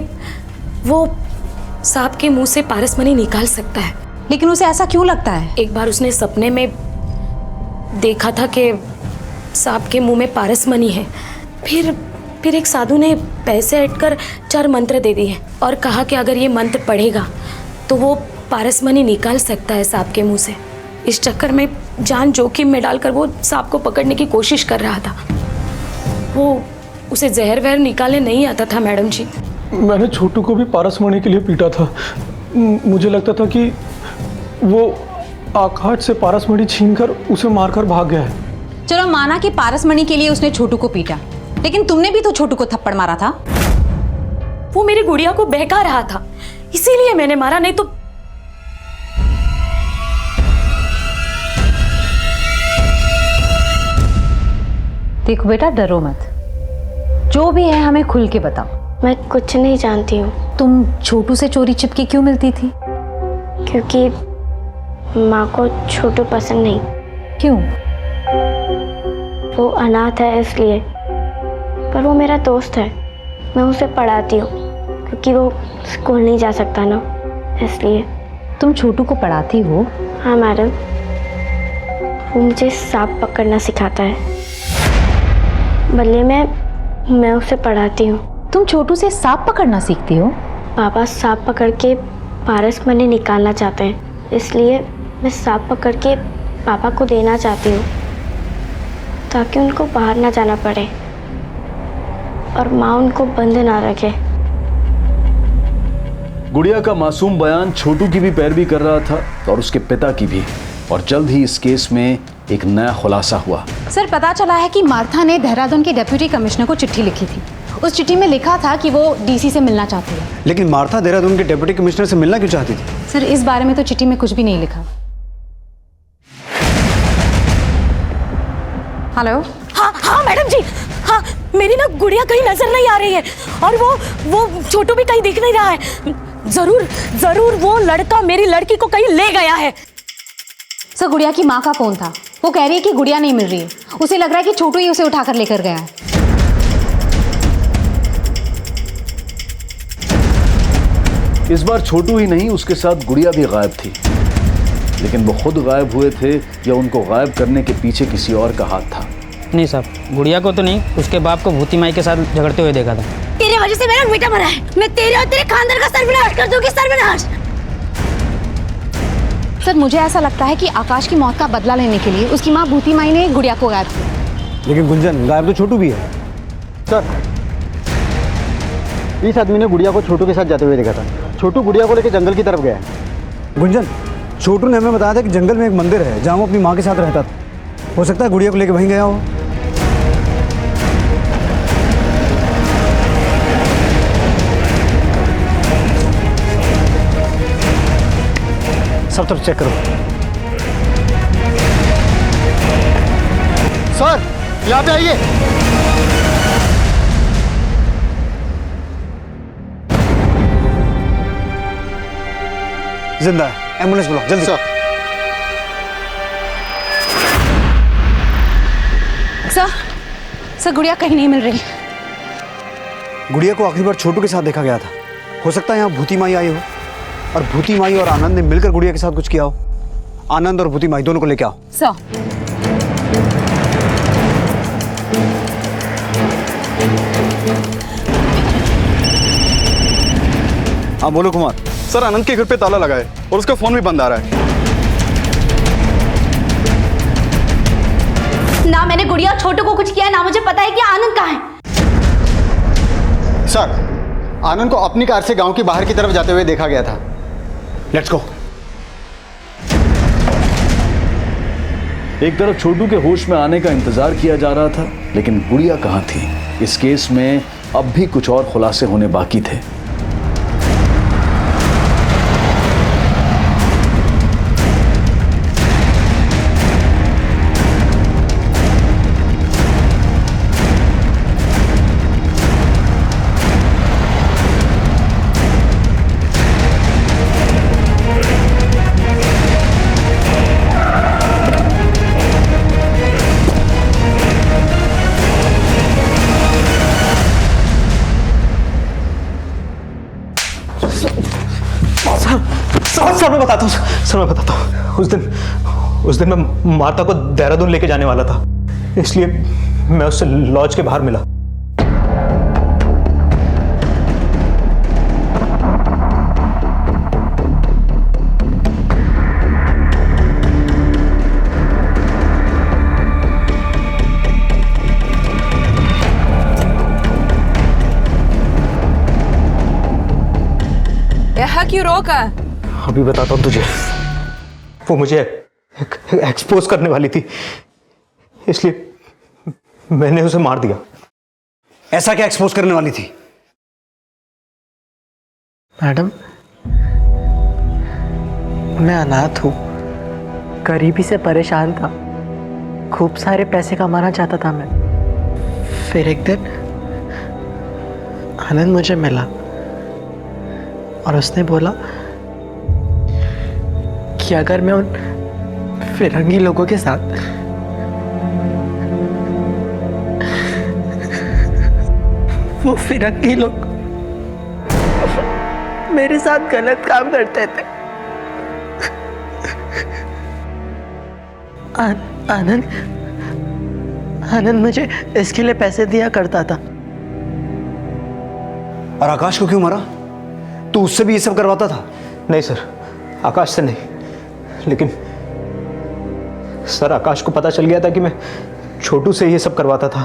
वो सांप के मुंह से पारसमणि निकाल सकता है। लेकिन उसे ऐसा क्यों लगता है? एक बार उसने सपने में देखा था कि सांप के मुंह में पारसमणि है। फिर एक साधु ने पैसे ऐंठकर 4 मंत्र दे दिए और कहा कि अगर ये मंत्र पढ़ेगा तो वो पारसमणि निकाल सकता है सांप के मुंह से। इस चक्कर में जान जोखिम में डालकर वो सांप को पकड़ने की कोशिश कर रहा था। वो उसे जहर वहर निकालने नहीं आता था मैडम जी। मैंने छोटू को भी पारसमणि के लिए पीटा था। मुझे लगता था कि वो आकाश से पारसमणि छीनकर उसे मारकर भाग गया है। चलो माना कि पारसमणि के लिए उसने छोटू को पीटा, लेकिन तुमने भी तो छोटू को थप्पड़ मारा था। वो मेरी गुड़िया को बहका रहा था, इसीलिए मैंने मारा, नहीं तो। देखो बेटा, डरो मत। जो भी है हमें खुल के बताओ। मैं कुछ नहीं जानती हूँ। तुम छोटू से चोरी छिपके क्यों मिलती थी? क्योंकि माँ को छोटू पसंद नहीं। क्यों? वो अनाथ है इसलिए। पर वो मेरा दोस्त है, मैं उसे पढ़ाती हूँ क्योंकि वो स्कूल नहीं जा सकता ना, इसलिए। तुम छोटू को पढ़ाती हो? हाँ मैडम, वो मुझे सांप पकड़ना सिखाता है, बल्ले में मैं उसे पढ़ाती हूँ। तुम छोटू से सांप पकड़ना सीखती हो? पापा सांप पकड़ के पारस मनी निकालना चाहते हैं, इसलिए मैं सांप पकड़ के पापा को देना चाहती हूँ ताकि उनको बाहर ना जाना पड़े और माँ उनको बंद ना रखे। गुड़िया का मासूम बयान छोटू की भी पैरवी कर रहा था और उसके पिता की भी, और जल्द ही इस केस में एक नया खुलासा हुआ। सर, पता चला है कि मार्था ने देहरादून के डिप्टी कमिश्नर को चिट्ठी लिखी थी। उस चिट्ठी में लिखा था कि वो डीसी से मिलना चाहती है। लेकिन मार्था देहरादून के डिप्टी कमिश्नर से मिलना क्यों चाहती थी? सर, इस बारे में तो चिट्ठी में कुछ भी नहीं लिखा। हेलो। हाँ मैडम जी, हाँ मेरी ना गुड़िया कहीं नजर नहीं आ रही है और वो छोटू भी कहीं दिख नहीं रहा है। जरूर वो लड़का मेरी लड़की को कहीं ले गया है। सर, गुड़िया की माँ का फोन था, वो कह रही है कि गुड़िया नहीं मिल रही है। उसे लग रहा है कि छोटू ही उसे उठाकर लेकर गया है। इस बार छोटू ही नहीं, उसके साथ गुड़िया भी गायब थी। लेकिन वो खुद गायब हुए थे या उनको गायब करने के पीछे किसी और का हाथ था? नहीं साहब, गुड़िया को तो नहीं, उसके बाप को भूती माई के साथ झगड़ते हुए देखा था। तेरे वजह से मेरा बेटा मरा है। मैं तेरे और तेरे खानदान का सर्वनाश कर दूंगी, सर्वनाश। सर, मुझे ऐसा लगता है कि आकाश की मौत का बदला लेने के लिए उसकी माँ भूती माई ने गुड़िया को गायब किया। लेकिन गुंजन, गायब तो छोटू भी है। सर, इस आदमी ने गुड़िया को छोटू के साथ जाते हुए देखा था। छोटू गुड़िया को लेकर जंगल की तरफ गया है। गुंजन, छोटू ने हमें बताया था कि जंगल में एक मंदिर है जहाँ वो अपनी माँ के साथ रहता था। हो सकता है गुड़िया को लेकर वहीं गया हो। सब तरफ चेक करो। सर, यहाँ पे आइए। जिंदा है, एम्बुलेंस बुलाओ जल्दी। सर, सर, गुड़िया कहीं नहीं मिल रही। गुड़िया को आखिरी बार छोटू के साथ देखा गया था। हो सकता है यहाँ भूती माई आई हो और भूती माई और आनंद ने मिलकर गुड़िया के साथ कुछ किया हो। आनंद और भूती माई दोनों को लेके आओ। सर, हाँ बोलो कुमार। सर, आनंद के घर पे ताला लगा है और उसका फोन भी बंद आ रहा है। ना मैंने गुड़िया और छोटू को कुछ किया, ना मुझे पता है कि आनंद कहाँ है। सर, आनंद को अपनी कार से गांव की बाहर की तरफ जाते हुए देखा गया था। Let's go. एक तरफ छोटू के होश में आने का इंतजार किया जा रहा था, लेकिन गुड़िया कहाँ थी? इस केस में अब भी कुछ और खुलासे होने बाकी थे। सर मैं बताता हूँ। उस दिन मैं माता को देहरादून लेके जाने वाला था, इसलिए मैं उससे लॉज के बाहर मिला। यहाँ क्यों रोका? अभी बताता हूँ तुझे। वो मुझे एक्सपोज करने वाली थी, इसलिए मैंने उसे मार दिया। ऐसा क्या एक्सपोज करने वाली थी? मैडम, मैं अनाथ हूँ, गरीबी से परेशान था, खूब सारे पैसे कमाना चाहता था मैं। फिर एक दिन आनंद मुझे मिला और उसने बोला कि अगर मैं उन फिरंगी लोगों के साथ वो फिरंगी लोग मेरे साथ गलत काम करते थे। आनंद मुझे इसके लिए पैसे दिया करता था। और आकाश को क्यों मारा? तू उससे भी ये सब करवाता था? नहीं सर, आकाश से नहीं, लेकिन सर आकाश को पता चल गया था कि मैं छोटू से ये सब करवाता था।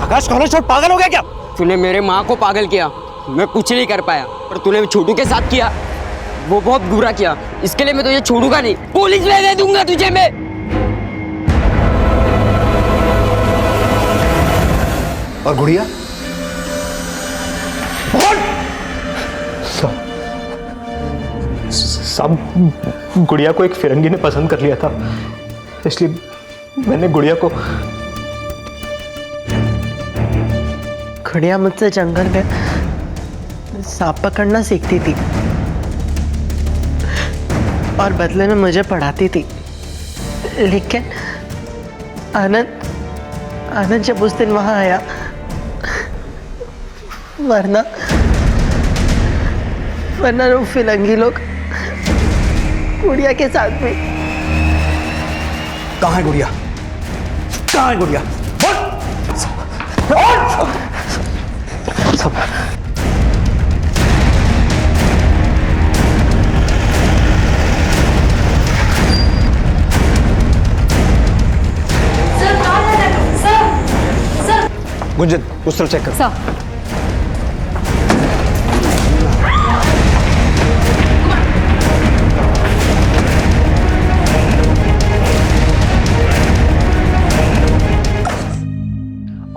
आकाश कौन है? छोट पागल हो गया क्या? तूने मेरे माँ को पागल किया, मैं कुछ नहीं कर पाया, पर तूने छोटू के साथ किया, वो बहुत बुरा किया। इसके लिए मैं तुझे छोड़ूंगा नहीं, पुलिस में दे दूंगा तुझे मैं। और गुड़िया? साहब, गुड़िया को एक फिरंगी ने पसंद कर लिया था, इसलिए मैंने गुड़िया को। गुड़िया मुझसे जंगल में सांप पकड़ना सीखती थी और बदले में मुझे पढ़ाती थी। लेकिन आनंद जब उस दिन वहां आया, वरना वो फिरंगी लोग गुड़िया के साथ भी। कहाँ है गुड़िया? कहाँ है गुड़िया? गुंजन, उस तरफ चेक कर।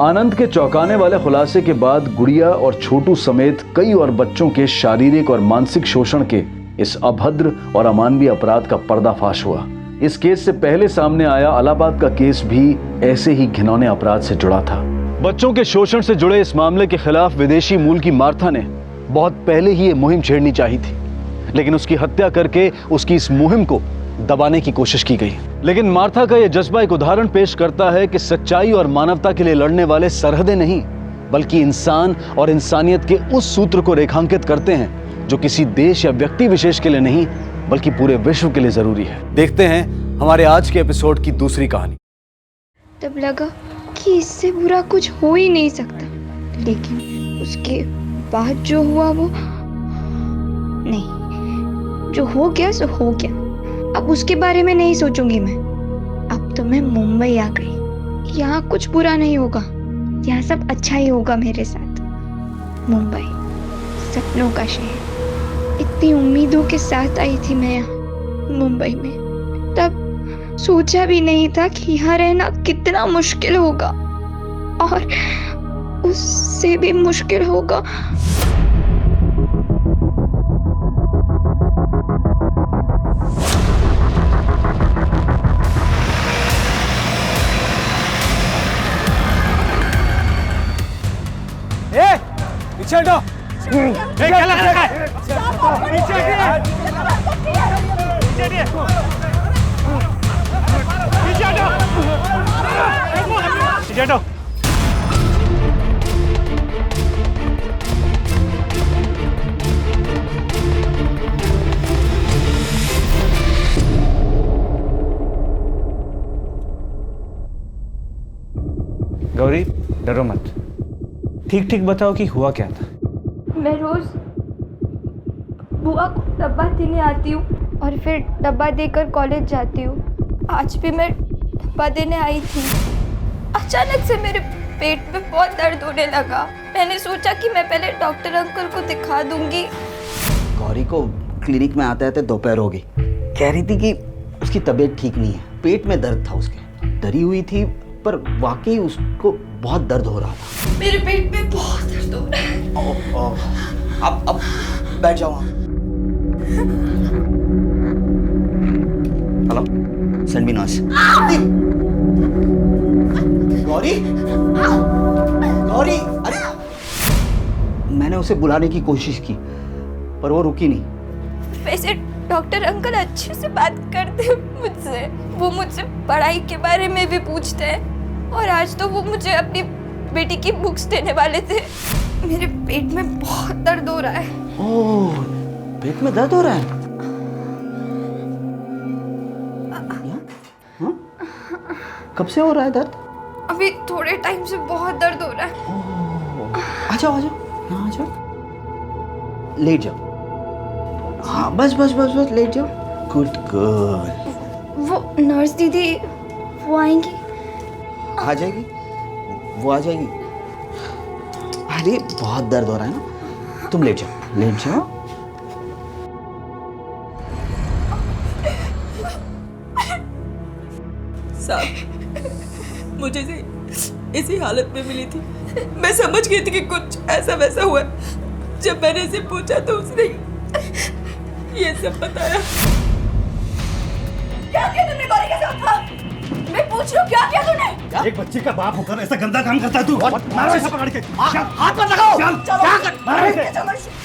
आनंद के चौंकाने वाले खुलासे के बाद गुड़िया और छोटू समेत कई और बच्चों के शारीरिक और मानसिक शोषण के इस अभद्र और अमानवीय अपराध का पर्दाफाश हुआ। इस केस से पहले सामने आया इलाहाबाद का केस भी ऐसे ही घिनौने अपराध से जुड़ा था। बच्चों के शोषण से जुड़े इस मामले के खिलाफ विदेशी मूल की मार्था ने बहुत पहले ही ये मुहिम छेड़नी चाहिए थी, लेकिन उसकी हत्या करके उसकी इस मुहिम को दबाने की कोशिश की गई। लेकिन मार्था का यह जज्बा एक उदाहरण पेश करता है कि सच्चाई और मानवता के लिए लड़ने वाले सरहदें नहीं, बल्कि इंसान और इंसानियत के उस सूत्र को रेखांकित करते हैं जो किसी देश या व्यक्ति विशेष के लिए नहीं, बल्कि पूरे विश्व के लिए जरूरी है। देखते हैं हमारे आज के एपिसोड की दूसरी कहानी। तब लगा कि इससे बुरा कुछ हो ही नहीं सकता, लेकिन उसके बाद जो हुआ वो नहीं, जो हो गया सो हो गया। अब उसके बारे में नहीं सोचूंगी मैं। अब तो मैं मुंबई आ गई, यहाँ कुछ बुरा नहीं होगा, यहाँ सब अच्छा ही होगा मेरे साथ। मुंबई सपनों का शहर, इतनी उम्मीदों के साथ आई थी मैं यहाँ मुंबई में। तब सोचा भी नहीं था कि यहाँ रहना कितना मुश्किल होगा, और उससे भी मुश्किल होगा। पीछे हटो। क्या लग रहा है? पीछे हटो। पीछे हटो। गौरी, डरो मत, ठीक ठीक बताओ कि हुआ क्या था। मैं रोज बुआ को डब्बा देने आती हूँ और फिर डब्बा देकर कॉलेज जाती हूँ। आज भी मैं डब्बा देने आई थी। अचानक से मेरे पेट में बहुत दर्द होने लगा। मैंने सोचा कि मैं पहले डॉक्टर अंकल को दिखा दूंगी। गौरी को क्लिनिक में आते आते दोपहर हो गई। कह रही थी कि उसकी तबीयत ठीक नहीं है, पेट में दर्द था उसके। डरी हुई थी, पर वाकई उसको बहुत दर्द हो रहा था। मेरे पेट में बहुत दर्द हो रहा है। अब बैठ जाओ। Hello, send me nurse. Gauri, Gauri, अरे मैंने उसे बुलाने की कोशिश की पर वो रुकी नहीं। वैसे डॉक्टर अंकल अच्छे से बात करते हैं मुझसे, वो मुझसे पढ़ाई के बारे में भी पूछते हैं और आज तो वो मुझे अपनी बेटी की बुक्स देने वाले थे। मेरे पेट में बहुत दर्द हो रहा है। ओह, पेट में दर्द हो रहा है? कब से हो रहा है दर्द? अभी थोड़े टाइम से बहुत दर्द हो रहा है। आ जाओ आ जाओ, यहाँ आ जाओ, लेट जाओ। हाँ बस बस बस बस लेट जाओ। Good girl. वो नर्स दीदी वो आएंगी? आ जाएगी, वो आ जाएगी। अरे बहुत दर्द हो रहा है ना, तुम लेट जाओ, लेट जाओ। साहब, मुझे इसी हालत में मिली थी। मैं समझ गई थी कि कुछ ऐसा वैसा हुआ। जब मैंने इसे पूछा तो उसने ये सब बताया। क्या किया तुमने गौरी के साथ? था? मैं पूछ रही हूँ क्या किया तूने? एक बच्ची का बाप होकर ऐसा गंदा काम करता है तू? मारो इसे पकड़ के। हाथ मत लगाओ। क्या कर? मारो इसे।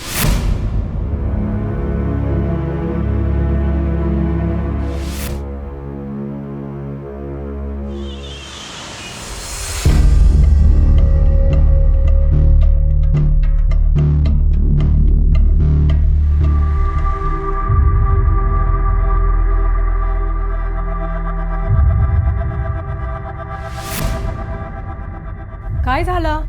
काय झालं?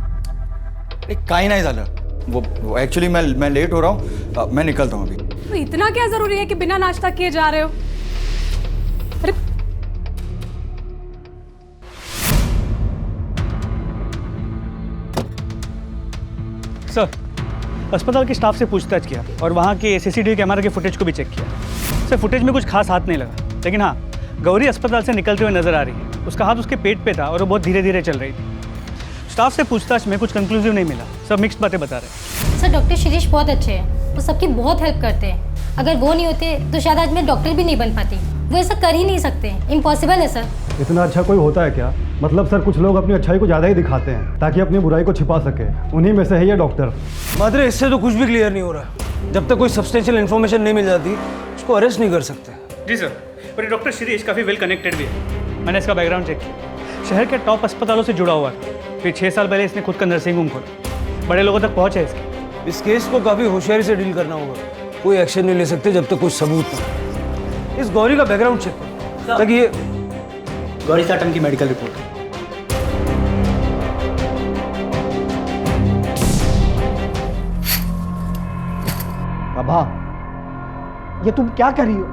काही नाही झालं। वो एक्चुअली मैं लेट हो रहा हूँ, मैं निकलता हूँ अभी। तो इतना क्या जरूरी है कि बिना नाश्ता किए जा रहे हो? अरे सर, अस्पताल के स्टाफ से पूछताछ किया और वहाँ के सीसीटीवी कैमरा के फुटेज को भी चेक किया। सर, फुटेज में कुछ खास हाथ नहीं लगा, लेकिन हाँ, गौरी अस्पताल से निकलते हुए नजर आ रही है। उसका हाथ उसके पेट पे था और वो बहुत धीरे धीरे चल रही थी। स्टाफ से पूछताछ में कुछ कंक्लूसिव नहीं मिला, सब मिक्स्ड बातें बता रहे हैं। सर, डॉक्टर शिरीष बहुत अच्छे हैं, वो सबकी बहुत हेल्प करते हैं। अगर वो नहीं होते तो शायद आज मैं डॉक्टर भी नहीं बन पाती। वो ऐसा कर ही नहीं सकते, इम्पॉसिबल है सर। इतना अच्छा कोई होता है क्या? मतलब सर, कुछ लोग अपनी अच्छाई को ज़्यादा ही दिखाते हैं ताकि अपनी बुराई को छिपा सके। उन्हीं में से है ये डॉक्टर। मात्रे, इससे तो कुछ भी क्लियर नहीं हो रहा। जब तक कोई सब्सटेंशियल इन्फॉर्मेशन नहीं मिल जाती उसको अरेस्ट नहीं कर सकते। जी सर, पर ये डॉक्टर शिरीष काफ़ी वेल कनेक्टेड भी है। मैंने इसका बैकग्राउंड चेक किया, शहर के टॉप अस्पतालों से जुड़ा हुआ था। फिर 6 साल पहले इसने खुद का नर्सिंग होम खोला, बड़े लोगों तक पहुँच है इसकी। इस केस को काफ़ी होशियारी से डील करना होगा। कोई एक्शन नहीं ले सकते जब तक कुछ सबूत ना। इस गौरी का बैकग्राउंड चेक करो ताकि ये गौरी साटम की मेडिकल रिपोर्ट। बाबा, ये तुम क्या कर रही हो?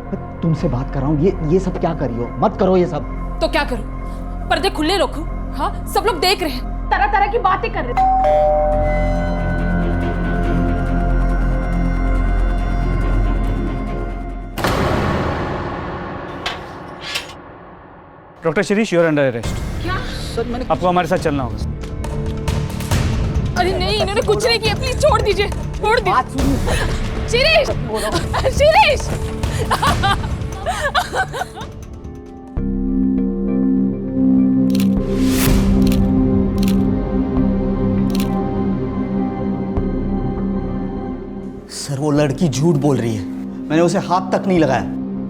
मैं तुमसे बात कर रहा हूँ, ये सब क्या कर रही हो? मत करो ये सब। तो क्या करूं? पर्दे खुले रखूं? हाँ, सब लोग देख रहे हैं, तरह तरह की बातें कर रहे हैं। Doctor Shirish, you are under arrest. क्या? सर, मैंने आपको हमारे साथ चलना होगा। अरे नहीं, इन्होंने कुछ नहीं किया, प्लीज छोड़ दीजिए, छोड़ दीजिए। शिरीष, शिरीष। सर, वो लड़की झूठ बोल रही है। मैंने उसे हाथ तक नहीं लगाया।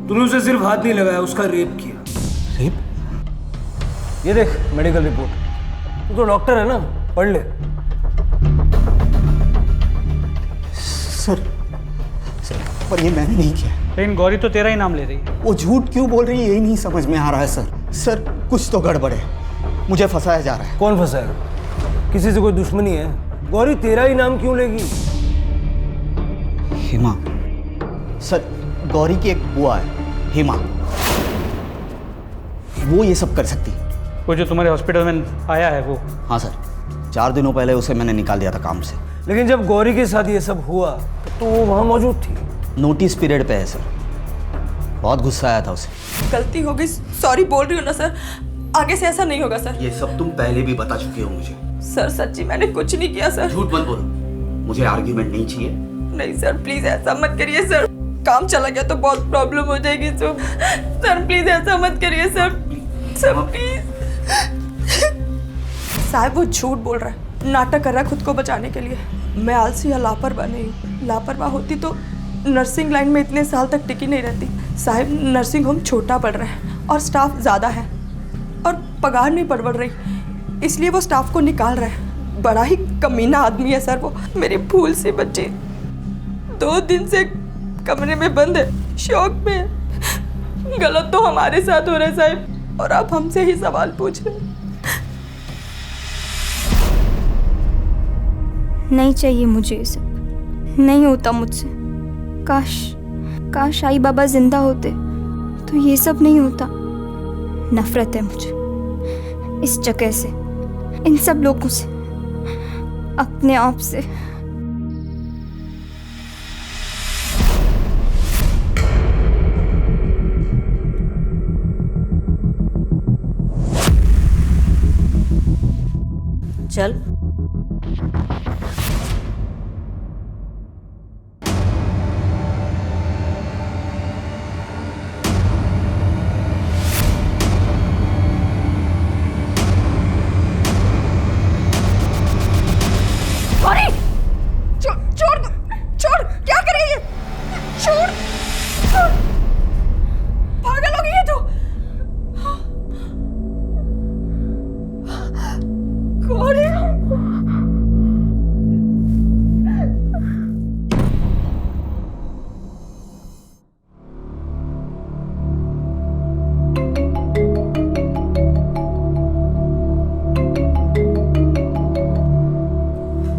तूने उसे सिर्फ हाथ नहीं लगाया, उसका रेप किया। रेप? ये देख मेडिकल रिपोर्ट। तू तो डॉक्टर है ना, पढ़ ले। सर, पर ये मैंने नहीं किया। लेकिन गौरी तो तेरा ही नाम ले रही है। वो झूठ क्यों बोल रही है यही नहीं समझ में आ रहा है सर। सर, कुछ तो गड़बड़ है, मुझे फंसाया जा रहा है। कौन फंसाएगा? किसी से कोई दुश्मनी है? गौरी तेरा ही नाम क्यों लेगी? हिमा। सर, गौरी की एक बुआ है, हिमा, वो ये सब कर सकती। वो जो तुम्हारे हॉस्पिटल में आया है वो? हाँ सर, 4 दिनों पहले उसे मैंने निकाल दिया था काम से। लेकिन जब गौरी के साथ ये सब हुआ तो वो वहाँ मौजूद थी। नोटिस पीरियड पे है सर। बहुत गुस्सा आया था उसे। गलती हो गई, सॉरी बोल रही हूँ ना सर। आगे से ऐसा नहीं होगा सर। ये सब तुम पहले भी बता चुके हो मुझे। सर सच्ची मैंने कुछ नहीं किया सर। झूठ मत बोलो, मुझे आर्ग्यूमेंट नहीं चाहिए। नहीं सर, प्लीज ऐसा मत करिए सर। काम चला गया तो बहुत प्रॉब्लम हो जाएगी। तो सर प्लीज ऐसा मत करिए सर। Sir please. साहब, वो झूठ बोल रहा है, नाटक कर रहा है खुद को बचाने के लिए। मैं आलसी या लापरवाह नहीं हूँ। लापरवाह होती तो नर्सिंग लाइन में इतने साल तक टिकी नहीं रहती। साहिब, नर्सिंग होम छोटा पड़ रहा है और स्टाफ ज़्यादा है और पगार नहीं बढ़ रही, इसलिए वो स्टाफ को निकाल रहा है। बड़ा ही कमीना आदमी है सर वो। मेरी भूल सी बच्ची 2 दिन से कमरे में बंद है, शौक में है। गलत तो हमारे साथ हो रहा है साहिब, और आप हमसे ही सवाल पूछ रहे हैं। नहीं चाहिए मुझे ये सब, नहीं होता मुझसे। काश आई बाबा जिंदा होते तो ये सब नहीं होता। नफरत है मुझे इस जगह से, इन सब लोगों से, अपने आप से। चल छोड़, क्या कर रही है? छोड़, पागल हो गई है तू। कौन है?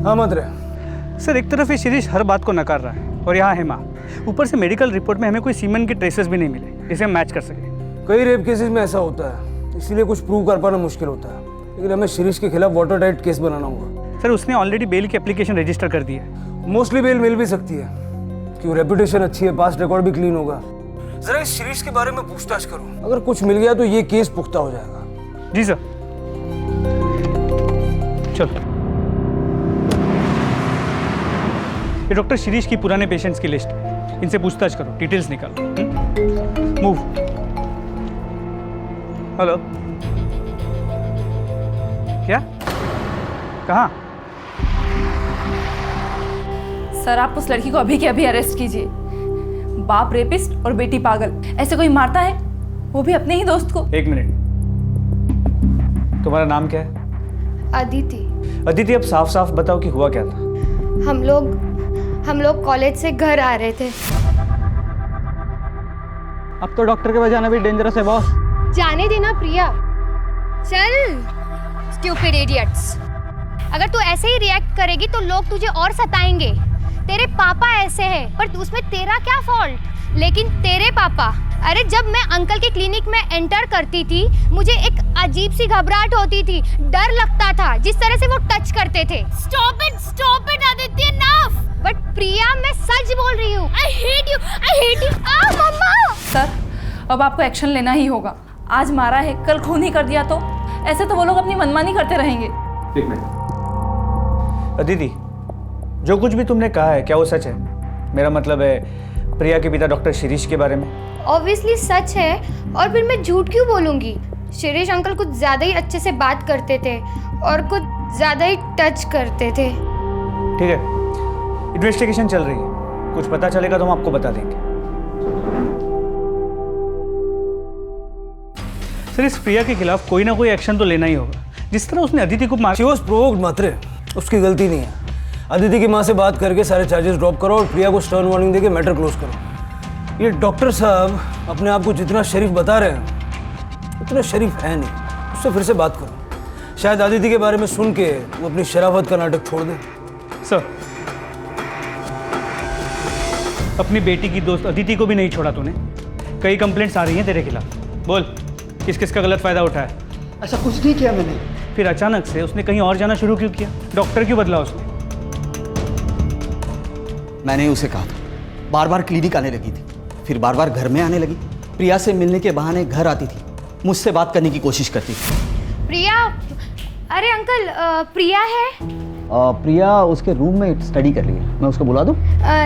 हाँ मंत्र सर, एक तरफ ये शिरीष हर बात को नकार रहा है और यहाँ है माँ। ऊपर से मेडिकल रिपोर्ट में हमें कोई सीमन के ट्रेसेस भी नहीं मिले जिसे हम मैच कर सके। कई रेप केसेस में ऐसा होता है, इसीलिए कुछ प्रूव कर पाना मुश्किल होता है। लेकिन हमें शिरीष के खिलाफ वाटर टाइट केस बनाना होगा। सर, उसने ऑलरेडी बेल की एप्लीकेशन रजिस्टर कर दी है। मोस्टली बेल मिल भी सकती है क्यों, रेपुटेशन अच्छी है, पास्ट रिकॉर्ड भी क्लीन होगा। जरा इस शिरीष के बारे में पूछताछ करो, अगर कुछ मिल गया तो ये केस पुख्ता हो जाएगा। जी सर। चलो, ये डॉक्टर शिरीष की पुराने पेशेंट्स की लिस्ट है, इनसे पूछताछ करो, डिटेल्स निकालो। मूव। हेलो, क्या? कहाँ? सर, आप उस लड़की को अभी के अभी अरेस्ट कीजिए। बाप रेपिस्ट और बेटी पागल, ऐसे कोई मारता है, वो भी अपने ही दोस्त को। एक मिनट, तुम्हारा नाम क्या है? अदिति। अदिति, अब साफ साफ बताओ कि हुआ क्या था। हम लोग कॉलेज से घर आ रहे थे। अब तो डॉक्टर के पास जाना भी डेंजरस है बॉस। जाने देना प्रिया। चल स्टूपिड इडियट्स, अगर तू ऐसे ही रिएक्ट करेगी तो लोग तुझे और सताएंगे। तेरे पापा ऐसे हैं, पर उसमें तेरा क्या फॉल्ट? लेकिन तेरे पापा, अरे जब मैं अंकल के क्लिनिक में एंटर करती थी मुझे एक अजीब सी घबराहट होती थी, डर लगता था जिस तरह से वो टच करते थे। Stop it Aditya, enough. But Priya, मैं सच बोल रही हूँ। I hate you. आ मम्मा। सर, अब आपको एक्शन लेना ही होगा। आज मारा है, कल खून ही कर दिया तो ऐसे तो वो लोग अपनी मनमानी करते रहेंगे। एक मिनट अदिति, जो कुछ भी तुमने कहा है क्या वो सच है? मेरा मतलब है प्रिया के पिता डॉक्टर शिरीष के बारे में। ऑब्वियसली सच है, और फिर मैं झूठ क्यों बोलूंगी? शिरीष अंकल कुछ ज्यादा ही अच्छे से बात करते थे और कुछ ज्यादा ही टच करते थे। ठीक है, इन्वेस्टिगेशन चल रही है, कुछ पता चलेगा तो हम आपको बता देंगे। सर, इस प्रिया के खिलाफ कोई ना कोई एक्शन तो लेना ही होगा। जिस तरह उसने अदिति को मार। शी वाज प्रोवोक्ड मात्र, उसकी गलती नहीं है। अदिति की माँ से बात करके सारे चार्जेस ड्रॉप करो और प्रिया को स्टर्न वार्निंग देके मैटर क्लोज करो। ये डॉक्टर साहब अपने आप को जितना शरीफ बता रहे हैं उतना शरीफ है नहीं, उससे फिर से बात करो। शायद अदिति के बारे में सुन के वो अपनी शराफत का नाटक छोड़ दे। सर, अपनी बेटी की दोस्त अदिति को भी नहीं छोड़ा तूने। कई कंप्लेंट्स आ रही हैं तेरे खिलाफ, बोल किस किस का गलत फायदा उठाया? ऐसा कुछ नहीं किया मैंने। फिर अचानक से उसने कहीं और जाना शुरू क्यों किया? डॉक्टर क्यों बदला उसने? मैंने उसे कहा था, बार बार क्लिनिक आने लगी थी, फिर बार बार घर में आने लगी। प्रिया से मिलने के बहाने घर आती थी, मुझसे बात करने की कोशिश करती थी। प्रिया, अरे अंकल, प्रिया है? प्रिया उसके रूम में स्टडी कर रही है, मैं उसको बुला दूं?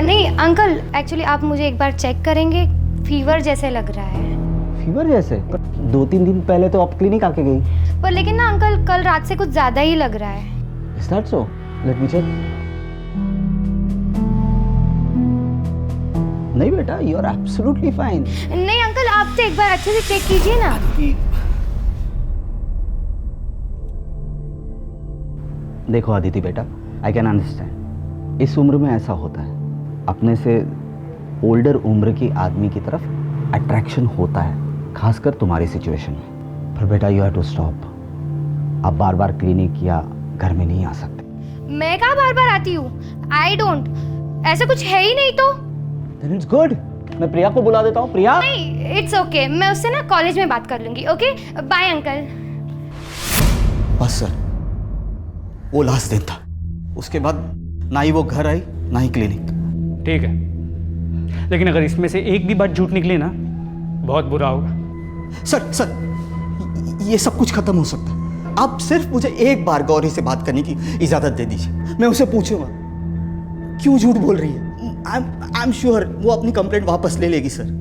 नहीं अंकल, एक्चुअली आप मुझे एक बार चेक करेंगे, फीवर जैसे लग रहा है। फीवर जैसे? पर 2-3 दिन पहले तो आप क्लिनिक आके गई। पर लेकिन ना अंकल, कल रात से कुछ ज़्यादा ही लग रहा है। Is that so? Let me check. नहीं बेटा, you are absolutely fine. नहीं अंकल, आप तो एक बार अच्छे से चेक कीजिए ना। देखो अदिति बेटा, आई कैन अंडरस्टैंड, इस उम्र में ऐसा होता है, अपने से ओल्डर उम्र की आदमी की तरफ अट्रैक्शन होता है, खासकर तुम्हारी सिचुएशन में। पर बेटा यू हैव टू स्टॉप। आप बार बार क्लिनिक या घर में नहीं आ सकते। मैं कहाँ बार बार आती हूँ? आई डोंट, ऐसा कुछ है ही नहीं तो। Then it's good. मैं प्रिया को बुला देता हूँ। प्रिया? नहीं, इट्स ओके, मैं उससे ना कॉलेज में बात कर लूंगी। Okay, bye uncle. बस सर, वो लास्ट दिन था, उसके बाद ना ही वो घर आई ना ही क्लिनिक। ठीक है, लेकिन अगर इसमें से एक भी बात झूठ निकली ना, बहुत बुरा होगा। सर, ये सब कुछ खत्म हो सकता है। आप सिर्फ मुझे एक बार गौरी से बात करने की इजाजत दे दीजिए, मैं उसे पूछूंगा क्यों झूठ बोल रही है। आई एम श्योर वो अपनी कंप्लेंट वापस ले लेगी सर।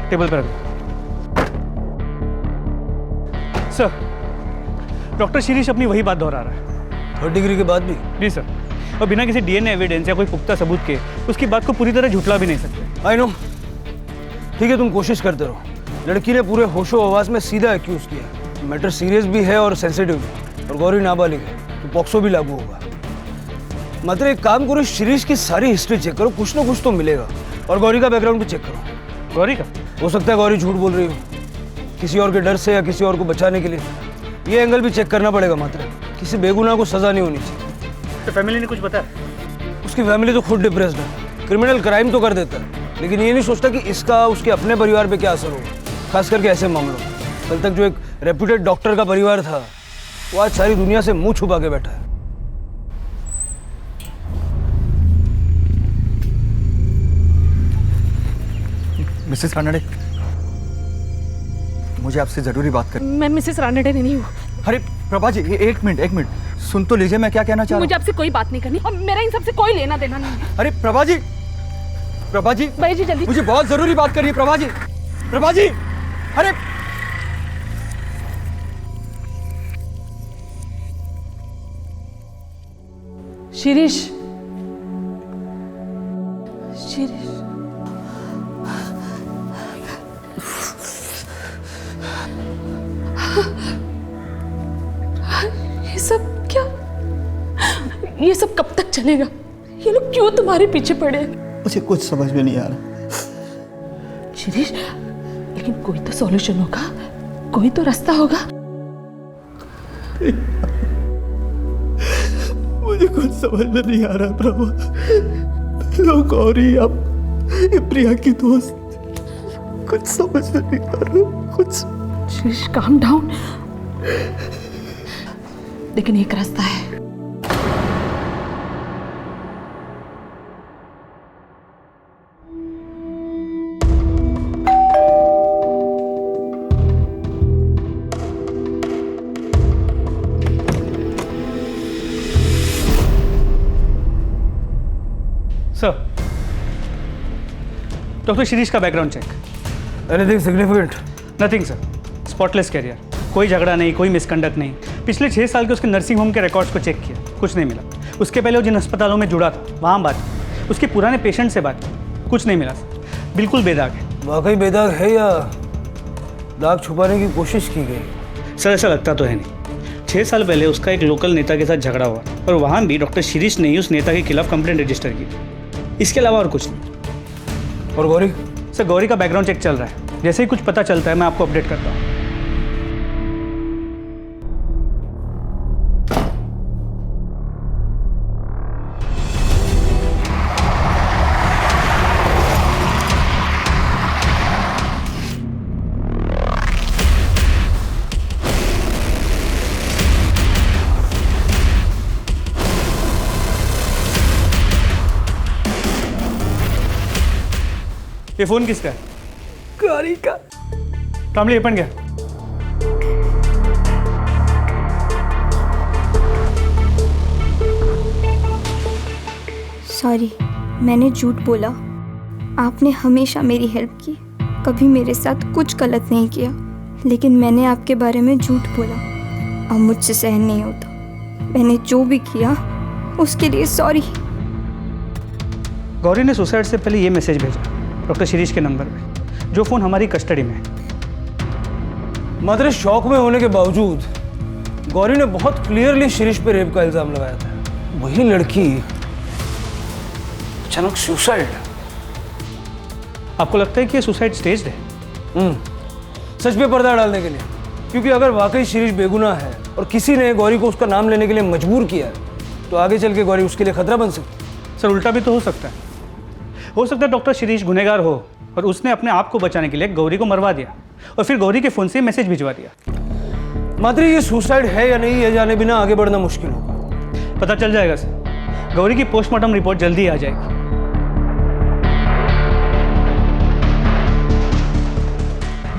टेबल पर रख। सर, डॉक्टर शिरीष अपनी वही बात दोहरा रहा है। 3rd डिग्री के बाद भी? जी सर, और बिना किसी डीएनए एविडेंस या कोई पुख्ता सबूत के उसकी बात को पूरी तरह झुठला भी नहीं सकते। आई नो, ठीक है, तुम कोशिश करते रहो। लड़की ने पूरे होशो हवास में सीधा एक्यूज किया। मैटर सीरियस भी है और सेंसिटिव भी, और गौरी नाबालिग है तो पॉक्सो भी लागू होगा। मात्र एक काम करो, शिरीष की सारी हिस्ट्री चेक करो, कुछ ना कुछ तो मिलेगा। और गौरी का बैकग्राउंड भी चेक करो। गौरी का? हो सकता है गौरी झूठ बोल रही हो, किसी और के डर से या किसी और को बचाने के लिए। ये एंगल भी चेक करना पड़ेगा। मात्र किसी बेगुनाह को सजा नहीं होनी चाहिए। तो फैमिली ने कुछ बताया? उसकी फैमिली तो खुद डिप्रेस्ड है। क्रिमिनल क्राइम तो कर देता है, लेकिन ये नहीं सोचता कि इसका उसके अपने परिवार पे क्या असर होगा, खास करके ऐसे मामलों में। कल तक जो एक रेप्यूटेड डॉक्टर का परिवार था, वो आज सारी दुनिया से मुंह छुपा के बैठा है। मिसेस रानडे, मुझे आपसे जरूरी बात करनी। मैं मिसेस रानडे नहीं हूँ। अरे प्रभा जी, ये एक मिनट सुन तो लीजिए, मैं क्या कहना चाह रहा हूँ। मुझे आपसे कोई बात नहीं करनी और मेरा इन सबसे कोई लेना देना नहीं है। अरे प्रभा जी भाई जी जल्दी, मुझे बहुत जरूरी बात करनी है। प्रभा जी, अरे शिरीष, ये सब कब तक चलेगा? ये लोग क्यों तुम्हारे पीछे पड़े हैं? मुझे कुछ समझ में नहीं आ रहा। शिरीष, लेकिन कोई तो सॉल्यूशन होगा, कोई तो रास्ता होगा। मुझे कुछ समझ में नहीं आ रहा प्रभा। लोग गौरी, अब प्रिया की दोस्त, कुछ समझ में नहीं आ रहा कुछ। Shirish, calm down. लेकिन एक रास्ता है। सर, डॉक्टर शिरीष का background check. Anything significant? Nothing sir, spotless career, कोई झगड़ा नहीं, कोई मिसकंडक्ट नहीं। पिछले 6 साल के उसके नर्सिंग होम के रिकॉर्ड्स को चेक किया, कुछ नहीं मिला। उसके पहले वो जिन अस्पतालों में जुड़ा था वहाँ बात की, उसके पुराने पेशेंट से बात की, कुछ नहीं मिला सर, बिल्कुल बेदाग है। वाकई बेदाग है या दाग छुपाने की कोशिश की गई? सर ऐसा लगता तो है नहीं। 6 साल पहले उसका एक लोकल नेता के साथ झगड़ा हुआ और वहाँ भी डॉक्टर शिरीष ने ही उस नेता के खिलाफ कंप्लेंट रजिस्टर की। इसके अलावा और कुछ नहीं। और गौरी? सर गौरी का बैकग्राउंड चेक चल रहा है, जैसे ही कुछ पता चलता है मैं आपको अपडेट करता हूँ। ये फोन किसका है? गौरी का। कामली, ये पन गया। सॉरी, मैंने झूठ बोला। आपने हमेशा मेरी हेल्प की, कभी मेरे साथ कुछ गलत नहीं किया, लेकिन मैंने आपके बारे में झूठ बोला। अब मुझसे सहन नहीं होता। मैंने जो भी किया उसके लिए सॉरी। गौरी ने सुसाइड से पहले ये मैसेज भेजा डॉक्टर शिरीष के नंबर पे, जो फ़ोन हमारी कस्टडी में है। मात्र शौक में होने के बावजूद गौरी ने बहुत क्लियरली शिरीष पे रेप का इल्जाम लगाया था। वही लड़की अचानक सुसाइड। आपको लगता है कि ये सुसाइड स्टेज्ड है? सच पे पर्दा डालने के लिए, क्योंकि अगर वाकई शिरीष बेगुनाह है और किसी ने गौरी को उसका नाम लेने के लिए मजबूर किया है, तो आगे चल के गौरी उसके लिए खतरा बन सकती है। सर, उल्टा भी तो हो सकता है। हो सकता है डॉक्टर शिरीष गुनहगार हो और उसने अपने आप को बचाने के लिए गौरी को मरवा दिया और फिर गौरी के फ़ोन से मैसेज भिजवा दिया। मात्र ये सुसाइड है या नहीं, ये जाने बिना आगे बढ़ना मुश्किल होगा। पता चल जाएगा सर। गौरी की पोस्टमार्टम रिपोर्ट जल्दी आ जाएगी।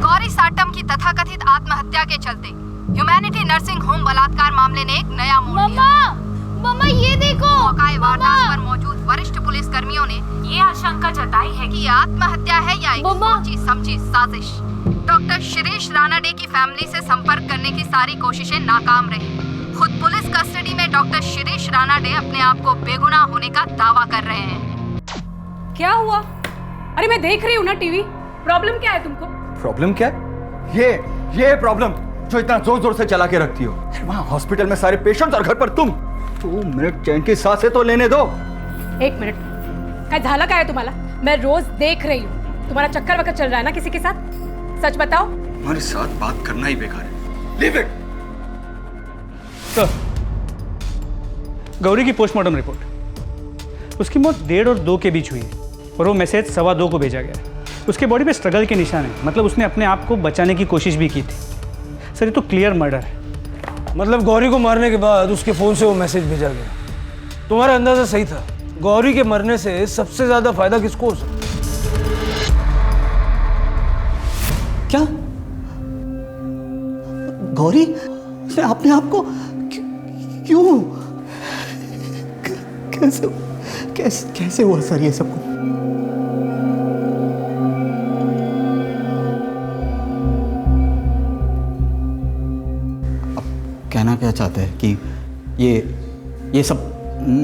गौरी साटम की तथाकथित आत्महत्या के चलते ह्यूमैनिटी नर्सिंग होम बलात्कार मामले ने एक नया मोड़ लिया। मम्मा ये देखो, मौके वारदात पर मौजूद वरिष्ठ पुलिस कर्मियों ने ये आशंका जताई है कि आत्महत्या है या एक सोची समझी साजिश। डॉक्टर शिरीष रानाडे की फैमिली से संपर्क करने की सारी कोशिशें नाकाम रही। खुद पुलिस कस्टडी में डॉक्टर शिरीष रानाडे अपने आप को बेगुनाह होने का दावा कर रहे हैं। क्या हुआ? अरे मैं देख रही हूँ ना टीवी। प्रॉब्लम क्या है तुमको? प्रॉब्लम क्या है? ये प्रॉब्लम जो इतना जोर जोर से चला के रखती हो। वहाँ हॉस्पिटल में सारे पेशेंट्स और घर पर तुम। 2 मिनट चैन की सांसें तो लेने दो। 1 मिनट, क्या झाला का है तुम्हारा? मैं रोज देख रही हूँ, तुम्हारा चक्कर वक्कर चल रहा है ना किसी के साथ? सच बताओ। हमारे साथ बात करना ही बेकार है। Leave it. सर, गौरी की पोस्टमार्टम रिपोर्ट, उसकी मौत 1:30 और 2 के बीच हुई है और वो मैसेज 2:15 को भेजा गया है। उसके बॉडी पे स्ट्रगल के निशान है, मतलब उसने अपने आप को बचाने की कोशिश भी की थी। सर, ये तो क्लियर मर्डर है। मतलब गौरी को मारने के बाद उसके फ़ोन से वो मैसेज भेजा गया। तुम्हारा अंदाज़ा सही था। गौरी के मरने से सबसे ज़्यादा फायदा किसको हो सकता? क्या गौरी उसने अपने आप को क्यों कैसे हुआ सर ये सब कुछ? कहना क्या चाहते हैं कि ये सब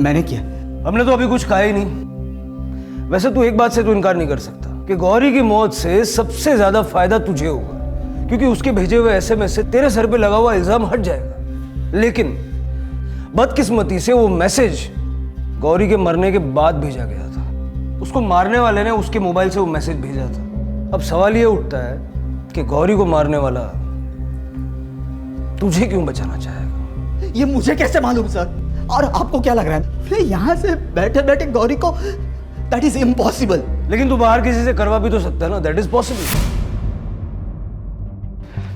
मैंने किया? हमने तो अभी कुछ कहा ही नहीं। वैसे तू एक बात से तो इनकार नहीं कर सकता कि गौरी की मौत से सबसे ज्यादा फायदा तुझे होगा, क्योंकि उसके भेजे हुए एसएमएस से तेरे सर पे लगा हुआ इल्जाम हट जाएगा। लेकिन बदकिस्मती से वो मैसेज गौरी के मरने के बाद भेजा गया था। उसको मारने वाले ने उसके मोबाइल से वो मैसेज भेजा था। अब सवाल ये उठता है कि गौरी को मारने वाला तुझे क्यों बचाना चाहेगा? ये मुझे कैसे मालूम सर? और आपको क्या लग रहा है मैं यहाँ से बैठे बैठे गौरी को? That is impossible. लेकिन तू बाहर किसी से करवा भी तो सकता है ना। That is possible.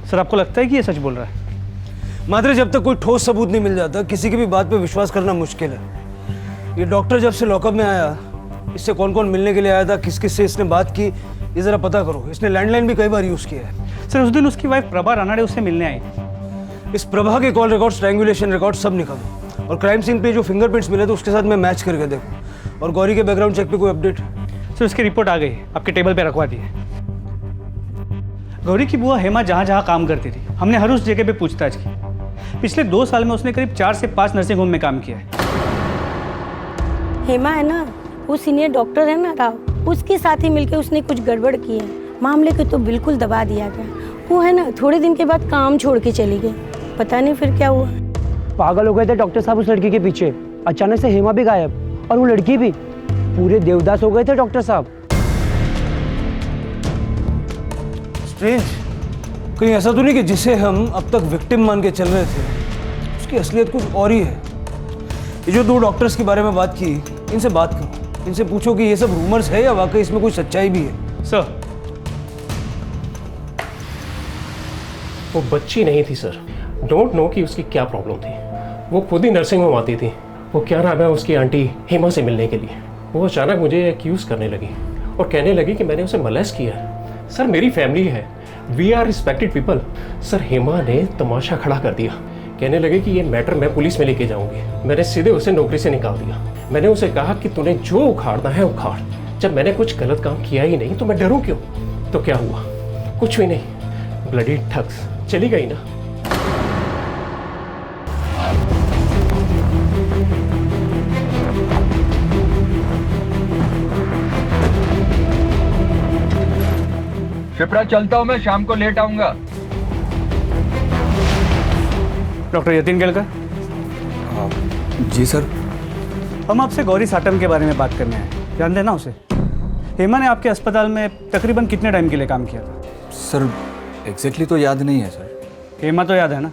सर, आपको लगता है कि ये सच बोल रहा है? मात्र जब तक कोई ठोस सबूत नहीं मिल जाता किसी की भी बात पे विश्वास करना मुश्किल है। ये डॉक्टर जब से लॉकअप में आया, इससे कौन कौन मिलने के लिए आया था, किस किस से इसने बात की, ये जरा पता करो। इसने लैंडलाइन भी कई बार यूज किया है। सर, उस दिन उसकी वाइफ प्रभा रानाडे उससे मिलने आई। इस प्रभा के कॉल रिकॉर्ड, स्ट्रैंगुलेशन रिकॉर्ड सब निकालो और क्राइम सीन पे जो फिंगरप्रिंट्स मिले थे उसके साथ में मैच करके देखो। और गौरी के बैकग्राउंड चेक पे कोई अपडेट? सर, उसकी रिपोर्ट आ गई, आपके टेबल पे रखवा दी है। गौरी की बुआ हेमा जहाँ जहाँ काम करती थी, हमने हर उस जगह पे पूछताछ की। पिछले 2 साल में उसने करीब 4 से 5 नर्सिंग होम में काम किया है। हेमा है ना, वो सीनियर डॉक्टर है ना राव, उसके साथ ही मिलकर उसने कुछ गड़बड़ की है। मामले को तो बिल्कुल दबा दिया गया। वो है ना, थोड़े दिन के बाद काम छोड़ के चली गई। पता नहीं फिर क्या हुआ। पागल हो गए थे डॉक्टर साहब उस लड़की के पीछे। अचानक से हेमा भी गायब और वो लड़की भी। पूरे देवदास हो गए थे डॉक्टर साहब। स्ट्रेंज। कहीं ऐसा तो नहीं कि जिसे हम अब तक विक्टिम मान के चल रहे थे उसकी असलियत कुछ और ही है? ये जो 2 डॉक्टर्स के बारे में बात की, इनसे बात करो। इनसे पूछो कि ये सब रूमर्स है या वाकई इसमें कोई सच्चाई भी है। सर, वो बच्ची नहीं थी सर। डोंट नो कि उसकी क्या प्रॉब्लम थी। वो खुद ही नर्सिंग होम आती थी। वो क्या नाम है उसकी आंटी हेमा से मिलने के लिए। वो अचानक मुझे एक्यूज़ करने लगी और कहने लगी कि मैंने उसे मोलेस्ट किया है। सर मेरी फैमिली है, we are respected people. Sir Hema ने तमाशा खड़ा कर दिया, कहने लगे कि ये मैटर मैं पुलिस में लेके जाऊंगी। मैंने सीधे उसे नौकरी से निकाल दिया। मैंने उसे कहा कि तूने जो उखाड़ना है उखाड़, जब मैंने कुछ गलत काम किया ही नहीं तो मैं डरूं क्यों? तो क्या हुआ? कुछ भी नहीं, ब्लडी ठग्स, चली गई ना। शिप्रा चलता हूँ मैं, शाम को लेट आऊंगा। डॉक्टर यतीन केलकर। जी सर। हम आपसे गौरी साटम के बारे में बात करने आए, जानते हैं ना उसे? हेमा ने आपके अस्पताल में तकरीबन कितने टाइम के लिए काम किया था? सर एग्जैक्टली तो याद नहीं है सर। हेमा तो याद है ना?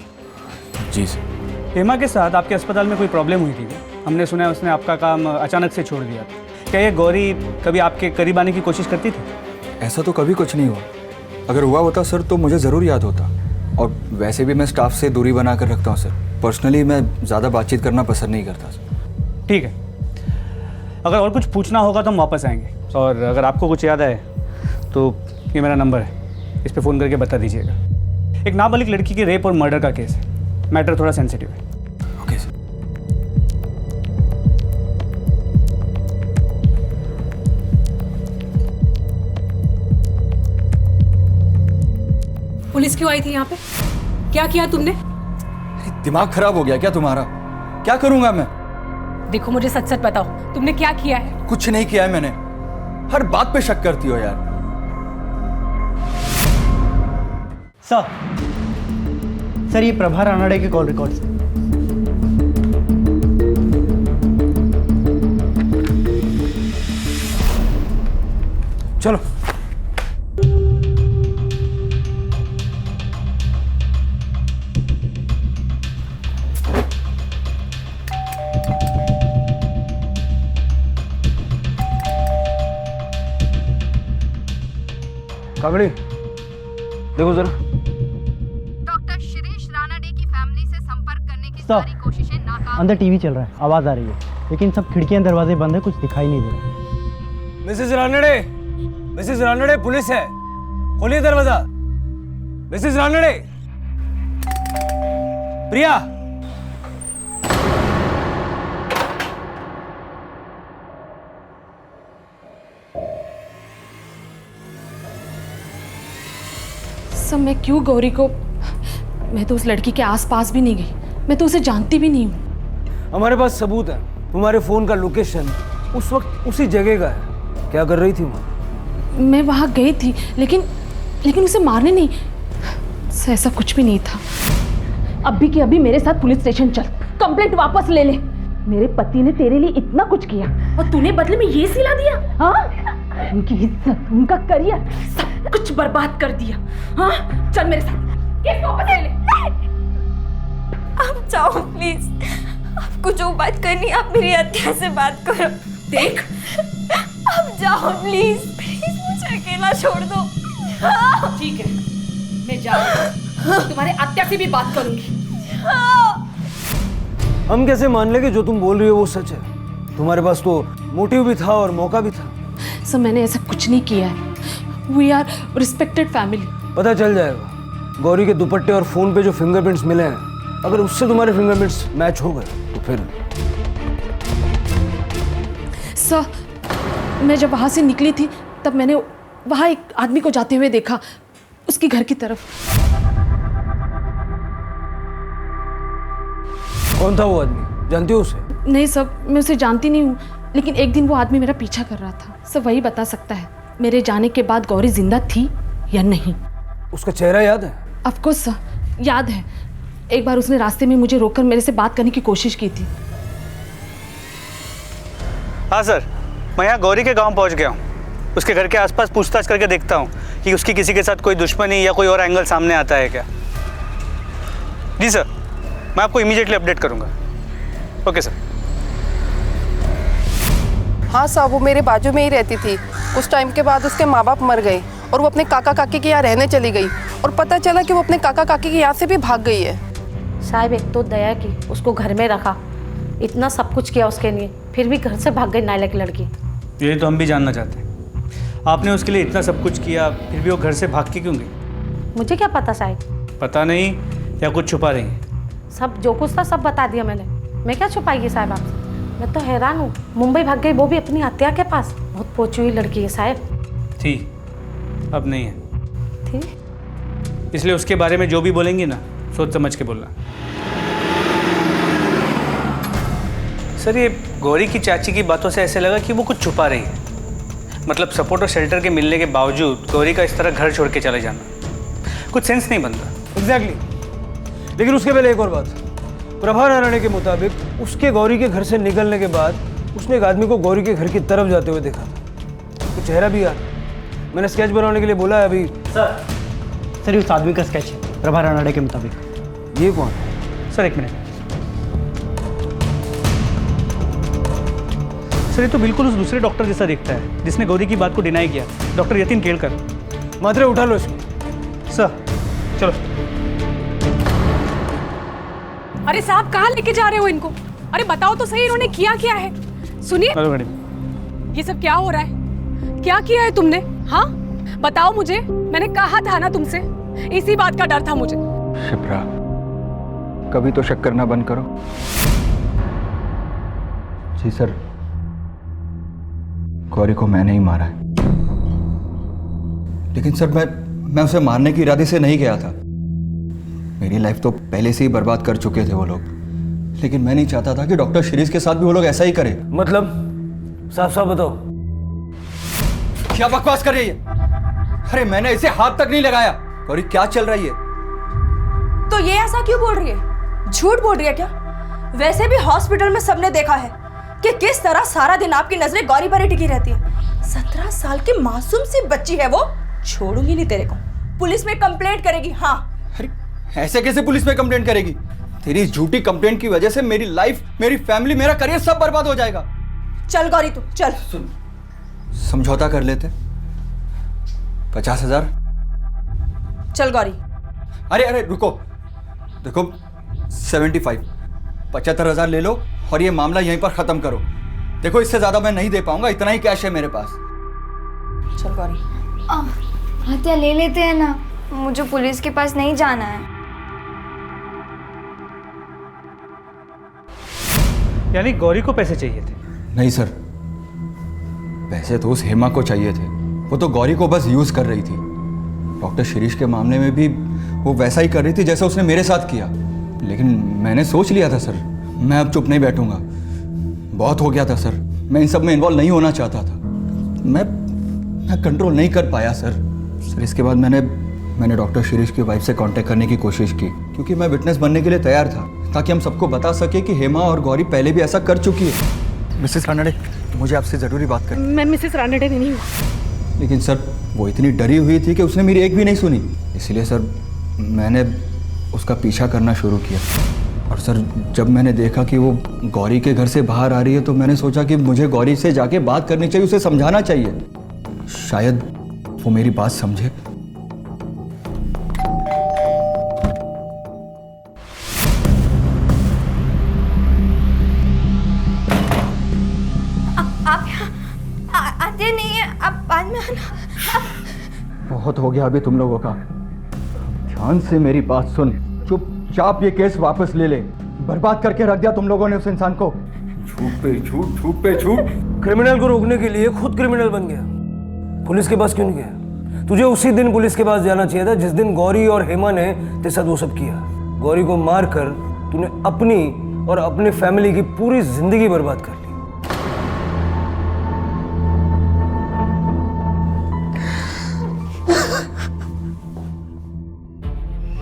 जी सर। हेमा के साथ आपके अस्पताल में कोई प्रॉब्लम हुई थी क्या? हमने सुना है उसने आपका काम अचानक से छोड़ दिया था। क्या ये गौरी कभी आपके करीब आने की कोशिश करती थी? ऐसा तो कभी कुछ नहीं हुआ। अगर हुआ होता सर तो मुझे ज़रूर याद होता। और वैसे भी मैं स्टाफ से दूरी बना कर रखता हूँ सर। पर्सनली मैं ज़्यादा बातचीत करना पसंद नहीं करता सर। ठीक है, अगर और कुछ पूछना होगा तो हम वापस आएंगे। और अगर आपको कुछ याद आए तो ये मेरा नंबर है, इस पर फ़ोन करके बता दीजिएगा। एक नाबालिग लड़की की रेप और मर्डर का केस है, मैटर थोड़ा सेंसिटिव है। Okay sir. पुलिस क्यों आई थी यहाँ पे? क्या किया तुमने? दिमाग खराब हो गया क्या तुम्हारा? क्या करूंगा मैं? देखो मुझे सच सच बताओ, तुमने क्या किया है? कुछ नहीं किया है मैंने। हर बात पे शक करती हो यार। सर ये प्रभा रानड़े के कॉल रिकॉर्ड्स हैं। चलो। काकड़ी देखो जरा। डॉक्टर शिरीष रानाडे की फैमिली से संपर्क करने की सारी कोशिशें नाकाम। अंदर टीवी चल रहा है, आवाज़ आ रही है, लेकिन सब खिड़कियां दरवाजे बंद है, कुछ दिखाई नहीं दे रहा। Mrs Ranade, Mrs Ranade, police है, खोलिए दरवाजा। मिसेस रानड़े, प्रिया। सब मैं क्यों गौरी को, मैं तो उस लड़की के आसपास भी नहीं गई, मैं तो उसे जानती भी नहीं हूँ। हमारे पास सबूत है, तुम्हारे फोन का लोकेशन उस वक्त उसी जगह का है। क्या कर रही थी वहाँ? मैं वहाँ गई थी, लेकिन उसे मारने नहीं, ऐसा कुछ भी नहीं था। अभी के अभी मेरे साथ पुलिस स्टेशन चल, कंप्लेंट वापस ले ले। मेरे पति ने तेरे लिए इतना कुछ किया और तूने बदले में ये सिला दिया? हाँ, उनकी इज्जत, उनका करियर, सब कुछ बर्बाद कर दिया। हाँ, चल मेरे साथ, केस वापस ले ले। आप जाओ प्लीज, आपको जो बात करनी है आप मेरी हत्या से बात करो। देख, आप जाओ प्लीज, प्लीज मुझे अकेला छोड़ दो। ठीक है, मैं जा रही हूँ, तुम्हारे हत्या से भी बात करूंगी। हम कैसे मान लेंगे जो तुम बोल रही हो वो सच है? तुम्हारे पास तो मोटिव भी था और मौका भी था। सर मैंने ऐसा कुछ नहीं किया है, वी आर रिस्पेक्टेड फैमिली। पता चल जाएगा। गौरी के दुपट्टे और फोन पे जो फिंगरप्रिंट्स मिले हैं, अगर उससे तुम्हारे फिंगरप्रिंट्स मैच हो गए तो फिर। सर मैं जब वहाँ से निकली थी तब मैंने वहाँ एक आदमी को जाते हुए देखा, उसकी घर की तरफ। कौन था वो आदमी? जानती हो उसे? नहीं सर, मैं उसे जानती नहीं हूँ, लेकिन एक दिन वो आदमी मेरा पीछा कर रहा था। सर वही बता सकता है मेरे जाने के बाद गौरी जिंदा थी या नहीं। उसका चेहरा याद है? ऑफ कोर्स सर, याद है। एक बार उसने रास्ते में मुझे रोककर मेरे से बात करने की कोशिश की थी। हाँ सर, मैं यहाँ गौरी के गांव पहुँच गया हूँ। उसके घर के आसपास पूछताछ करके देखता हूँ कि उसकी किसी के साथ कोई दुश्मनी या कोई और एंगल सामने आता है क्या। जी सर, मैं आपको इमीडिएटली अपडेट करूँगा। Okay sir. हाँ साहब, वो मेरे बाजू में ही रहती थी। कुछ टाइम के बाद उसके माँ बाप मर गए और वो अपने काका काकी के यहाँ रहने चली गई और पता चला कि वो अपने काका काकी के यहाँ से भी भाग गई है। साहब एक तो दया की, उसको घर में रखा, इतना सब कुछ किया उसके लिए, फिर भी घर से भाग गई नालायक लड़की। ये तो हम भी जानना चाहते हैं। आपने उसके लिए इतना सब कुछ किया, फिर भी वो घर से भाग के क्यों गई? मुझे क्या पता साहिब, पता नहीं या कुछ छुपा रही है? सब जो कुछ था सब बता दिया मैंने। मैं क्या छुपाएगी साहिब आपसे? मैं तो हैरान हूँ, मुंबई भाग गई, वो भी अपनी हत्या के पास। बहुत पोची हुई लड़की है साहिब। थी, अब नहीं है। थी? इसलिए उसके बारे में जो भी बोलेंगी ना, सोच समझ के बोलना। सर, ये गौरी की चाची की बातों से ऐसे लगा कि वो कुछ छुपा रही है। मतलब सपोर्ट और शेल्टर के मिलने के बावजूद गौरी का इस तरह घर छोड़ के चले जाना कुछ सेंस नहीं बनता। एग्जैक्टली। लेकिन उसके पहले एक और बात, प्रभा नारायण के मुताबिक उसके गौरी के घर से निकलने के बाद उसने एक आदमी को गौरी के घर की तरफ जाते हुए देखा था। कुछ चेहरा भी यार, मैंने स्केच बनाने के लिए बोला है अभी। सर, उस आदमी का स्केच है प्रभा रानड़े के मुताबिक। ये कौन? सर एक मिनट। सर, ये तो बिल्कुल उस दूसरे डॉक्टर जैसा दिखता है जिसने गौरी की बात को डिनाई किया, डॉक्टर यतीन केलकर। मात्रे उठा लो इसको। सर चलो। अरे साहब, कहाँ लेके जा रहे हो इनको? अरे बताओ तो सही, इन्होंने किया क्या है? सुनिए, ये सब क्या हो रहा है? क्या किया है तुमने? हाँ बताओ मुझे, मैंने कहा था ना तुमसे, इसी बात का डर था मुझे। शिप्रा, कभी तो शक करना बंद करो। जी सर, गौरी को मैंने ही मारा है। लेकिन सर, मैं उसे मारने की इरादे से नहीं गया था। मेरी लाइफ तो पहले से ही बर्बाद कर चुके थे वो लोग, लेकिन मैं नहीं चाहता था कि डॉक्टर शिरीष के साथ भी वो लोग ऐसा ही करें। मतलब साफ साफ बताओ, क्या बकवास कर रही है? अरे मैंने इसे हाथ तक नहीं लगाया। गौरी क्या चल रही है? तो ये ऐसा क्यों बोल रही है? झूठ बोल रही है क्या? वैसे भी हॉस्पिटल में सबने देखा है कि किस तरह सारा दिन आपकी नजरें गौरी पर ही टिकी रहती है। 17 साल की मासूम सी बच्ची है वो। छोड़ूंगी नहीं तेरे को, पुलिस में कंप्लेंट करेगी। हाँ। अरे ऐसे कैसे पुलिस में कंप्लेंट करेगी? तेरी झूठी कंप्लेंट की वजह से मेरी लाइफ, मेरी फैमिली, मेरा करियर सब बर्बाद हो जाएगा। चल गौरी तू चल। समझौता कर लेते। 50,000। चल गौरी। अरे रुको, देखो 75, 75,000 ले लो और ये मामला यहीं पर खत्म करो। देखो इससे ज्यादा मैं नहीं दे पाऊंगा, इतना ही कैश है मेरे पास। चल गौरी। हत्या ले लेते हैं ना, मुझे पुलिस के पास नहीं जाना है। यानी गौरी को पैसे चाहिए थे? नहीं सर, पैसे तो उस हेमा को चाहिए थे। वो तो गौरी को बस यूज कर रही थी। डॉक्टर शिरीष के मामले में भी वो वैसा ही कर रही थी जैसा उसने मेरे साथ किया। लेकिन मैंने सोच लिया था सर, मैं अब चुप नहीं बैठूंगा। बहुत हो गया था सर, मैं इन सब में इन्वॉल्व नहीं होना चाहता था। मैं कंट्रोल नहीं कर पाया सर। इसके बाद मैंने डॉक्टर शिरीष की वाइफ से कांटेक्ट करने की कोशिश की, क्योंकि मैं विटनेस बनने के लिए तैयार था, ताकि हम सबको बता सके कि हेमा और गौरी पहले भी ऐसा कर चुकी है। मिसेस रानड़े, मुझे आपसे ज़रूरी बात करनी। मैं मिसेस रानड़े नहीं हूँ। लेकिन सर, वो इतनी डरी हुई थी कि उसने मेरी एक भी नहीं सुनी। इसलिए सर, मैंने उसका पीछा करना शुरू किया। और सर, जब मैंने देखा कि वो गौरी के घर से बाहर आ रही है, तो मैंने सोचा कि मुझे गौरी से जाके बात करनी चाहिए, उसे समझाना चाहिए। शायद वो मेरी बात समझे। आप आते नहीं है, आप बाद में आना। बहुत हो गया अभी तुम लोगों का। ध्यान से मेरी बात सुन, चुपचाप ये केस वापस ले ले। बर्बाद करके रख दिया तुम लोगों ने उस इंसान को। झूठ पे झूठ, झूठ पे झूठ। क्रिमिनल को रोकने के लिए खुद क्रिमिनल बन गया। पुलिस के पास क्यों नहीं गया? तुझे उसी दिन पुलिस के पास जाना चाहिए था जिस दिन गौरी और हेमा ने तेरे साथ वो सब किया। गौरी को मारकर तूने अपनी और अपने फैमिली की पूरी जिंदगी बर्बाद कर ली।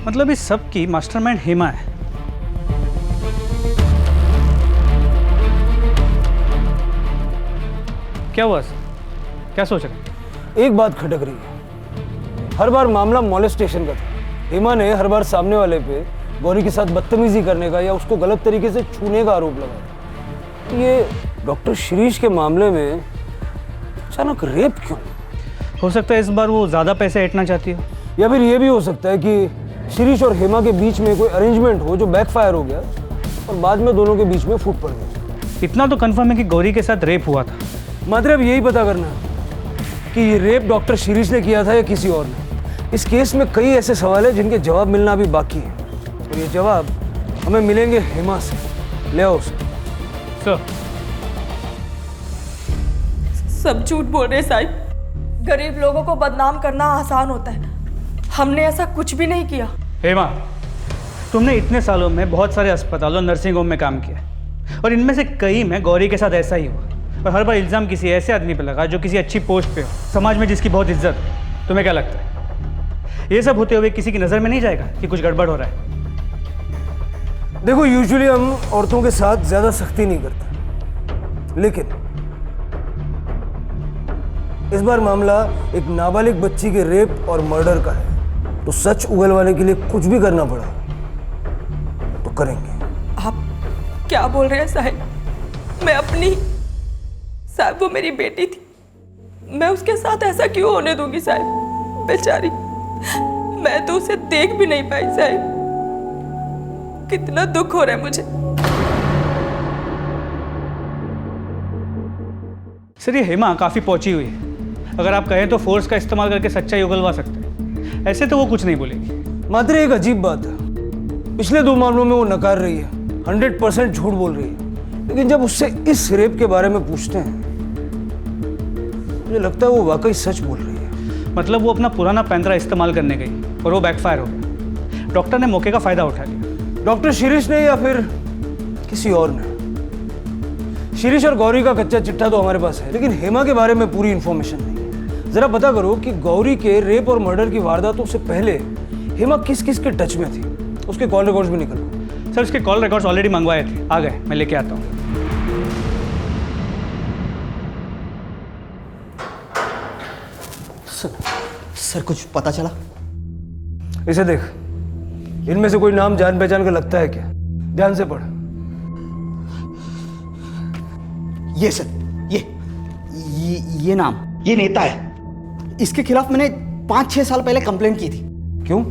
मतलब इस सब की मास्टरमाइंड हेमा है? क्या हुआ सर? क्या सोच रहे? एक बात खटक रही है। हर बार मामला मॉलेस्टेशन का था। हेमा ने हर बार सामने वाले पे गौरी के साथ बदतमीजी करने का या उसको गलत तरीके से छूने का आरोप लगाया। ये डॉक्टर शिरीष के मामले में अचानक रेप क्यों? हो सकता है इस बार वो ज्यादा पैसे ऐंठना चाहती हो, या फिर ये भी हो सकता है कि शिरीष और हेमा के बीच में कोई अरेंजमेंट हो जो बैकफायर हो गया और बाद में दोनों के बीच में फूट पड़ गई। इतना तो कंफर्म है कि गौरी के साथ रेप हुआ था। मतलब यही पता करना कि ये रेप डॉक्टर शिरीष ने किया था या किसी और ने। इस केस में कई ऐसे सवाल हैं जिनके जवाब मिलना अभी बाकी है, और ये जवाब हमें मिलेंगे हेमा से। ले आओ उसे। सर, सब झूठ बोल रहे साहिब। गरीब लोगों को बदनाम करना आसान होता है, हमने ऐसा कुछ भी नहीं किया। हेमा, तुमने इतने सालों में बहुत सारे अस्पतालों, नर्सिंग होम में काम किया, और इनमें से कई में गौरी के साथ ऐसा ही हुआ, और हर बार इल्ज़ाम किसी ऐसे आदमी पे लगा जो किसी अच्छी पोस्ट पे हो, समाज में जिसकी बहुत इज्जत हो। तुम्हें क्या लगता है ये सब होते हुए किसी की नज़र में नहीं जाएगा कि कुछ गड़बड़ हो रहा है? देखो, यूजुअली हम औरतों के साथ ज्यादा सख्ती नहीं करते, लेकिन इस बार मामला एक नाबालिग बच्ची के रेप और मर्डर का है, तो सच उगलवाने के लिए कुछ भी करना पड़ा तो करेंगे। आप क्या बोल रहे हैं साहिब? मैं अपनी साहिब, वो मेरी बेटी थी, मैं उसके साथ ऐसा क्यों होने दूंगी साहिब? बेचारी, मैं तो उसे देख भी नहीं पाई साहिब। कितना दुख हो रहा है मुझे। सर, ये हेमा काफ़ी पहुंची हुई है, अगर आप कहें तो फोर्स का इस्तेमाल करके सच्चाई उगलवा सकते हैं। ऐसे तो वो कुछ नहीं बोलेगी। मात्र एक अजीब बात है, पिछले 2 मामलों में वो नकार रही है, 100% झूठ बोल रही है, लेकिन जब उससे इस रेप के बारे में पूछते हैं मुझे लगता है वो वाकई सच बोल रही है। मतलब वो अपना पुराना पैंतरा इस्तेमाल करने गई और वो बैकफायर हो गया। डॉक्टर ने मौके का फ़ायदा उठा लिया। डॉक्टर शिरीष ने या फिर किसी और ने? शिरीष और गौरी का कच्चा चिट्ठा तो हमारे पास है, लेकिन हेमा के बारे में पूरी इन्फॉर्मेशन नहीं है। जरा पता करो कि गौरी के रेप और मर्डर की वारदातों से पहले हेमा किस किस के टच में थी। उसके कॉल रिकॉर्ड्स भी निकलो। सर, उसके कॉल रिकॉर्ड्स ऑलरेडी मंगवाए थे, आ गए, मैं लेके आता हूँ। सर, कुछ पता चला? इसे देख, इनमें से कोई नाम जान पहचान का लगता है क्या? ध्यान से पढ़। ये सर, ये नाम, ये नेता है। इसके खिलाफ मैंने 5-6 साल पहले कंप्लेंट की थी। क्यों?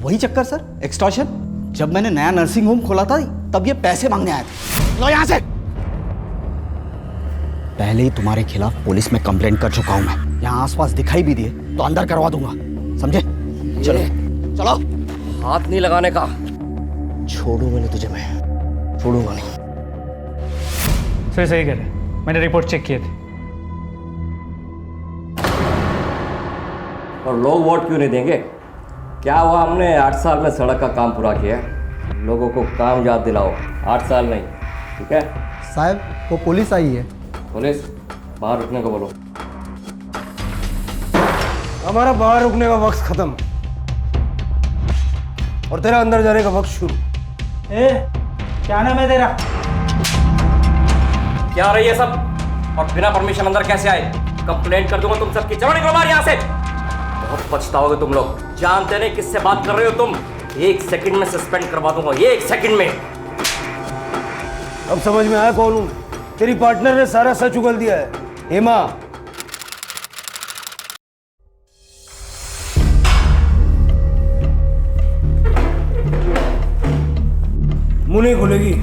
वही चक्कर सर, एक्सटॉर्शन। जब मैंने नया नर्सिंग होम खोला था तब ये पैसे मांगने आए थे। लो यहाँ से। पहले ही तुम्हारे खिलाफ पुलिस में कंप्लेंट कर चुका हूं मैं। यहाँ आसपास दिखाई भी दिए तो अंदर करवा दूंगा, समझे? चलो चलो। हाथ नहीं लगाने का। छोड़ूंगा नहीं तुझे, मैं छोड़ूंगा नहीं। सर, सही कह रहे, मैंने रिपोर्ट चेक किए थे। और लोग वोट क्यों नहीं देंगे? क्या हुआ, हमने 8 साल में सड़क का काम पूरा किया है। लोगों को काम याद दिलाओ, 8 साल नहीं, ठीक है? साहब, वो पुलिस आई है। पुलिस? बाहर रुकने को बोलो। हमारा बाहर रुकने का वक्त खत्म और तेरा अंदर जाने का वक्त शुरू। क्या नाम है तेरा? क्या रही है सब, और बिना परमिशन अंदर कैसे आए? कंप्लेंट कर दूंगा तुम सबकी। चलो निकलो बाहर यहाँ से। बहुत पछताओगे तुम लोग। जानते नहीं किससे बात कर रहे हो तुम। 1 सेकंड में सस्पेंड करवा दूंगा, 1 सेकंड में। अब समझ में आया कौन हूं? तेरी पार्टनर ने सारा सच उगल दिया है, हेमा। मुंह नहीं खुलेगी,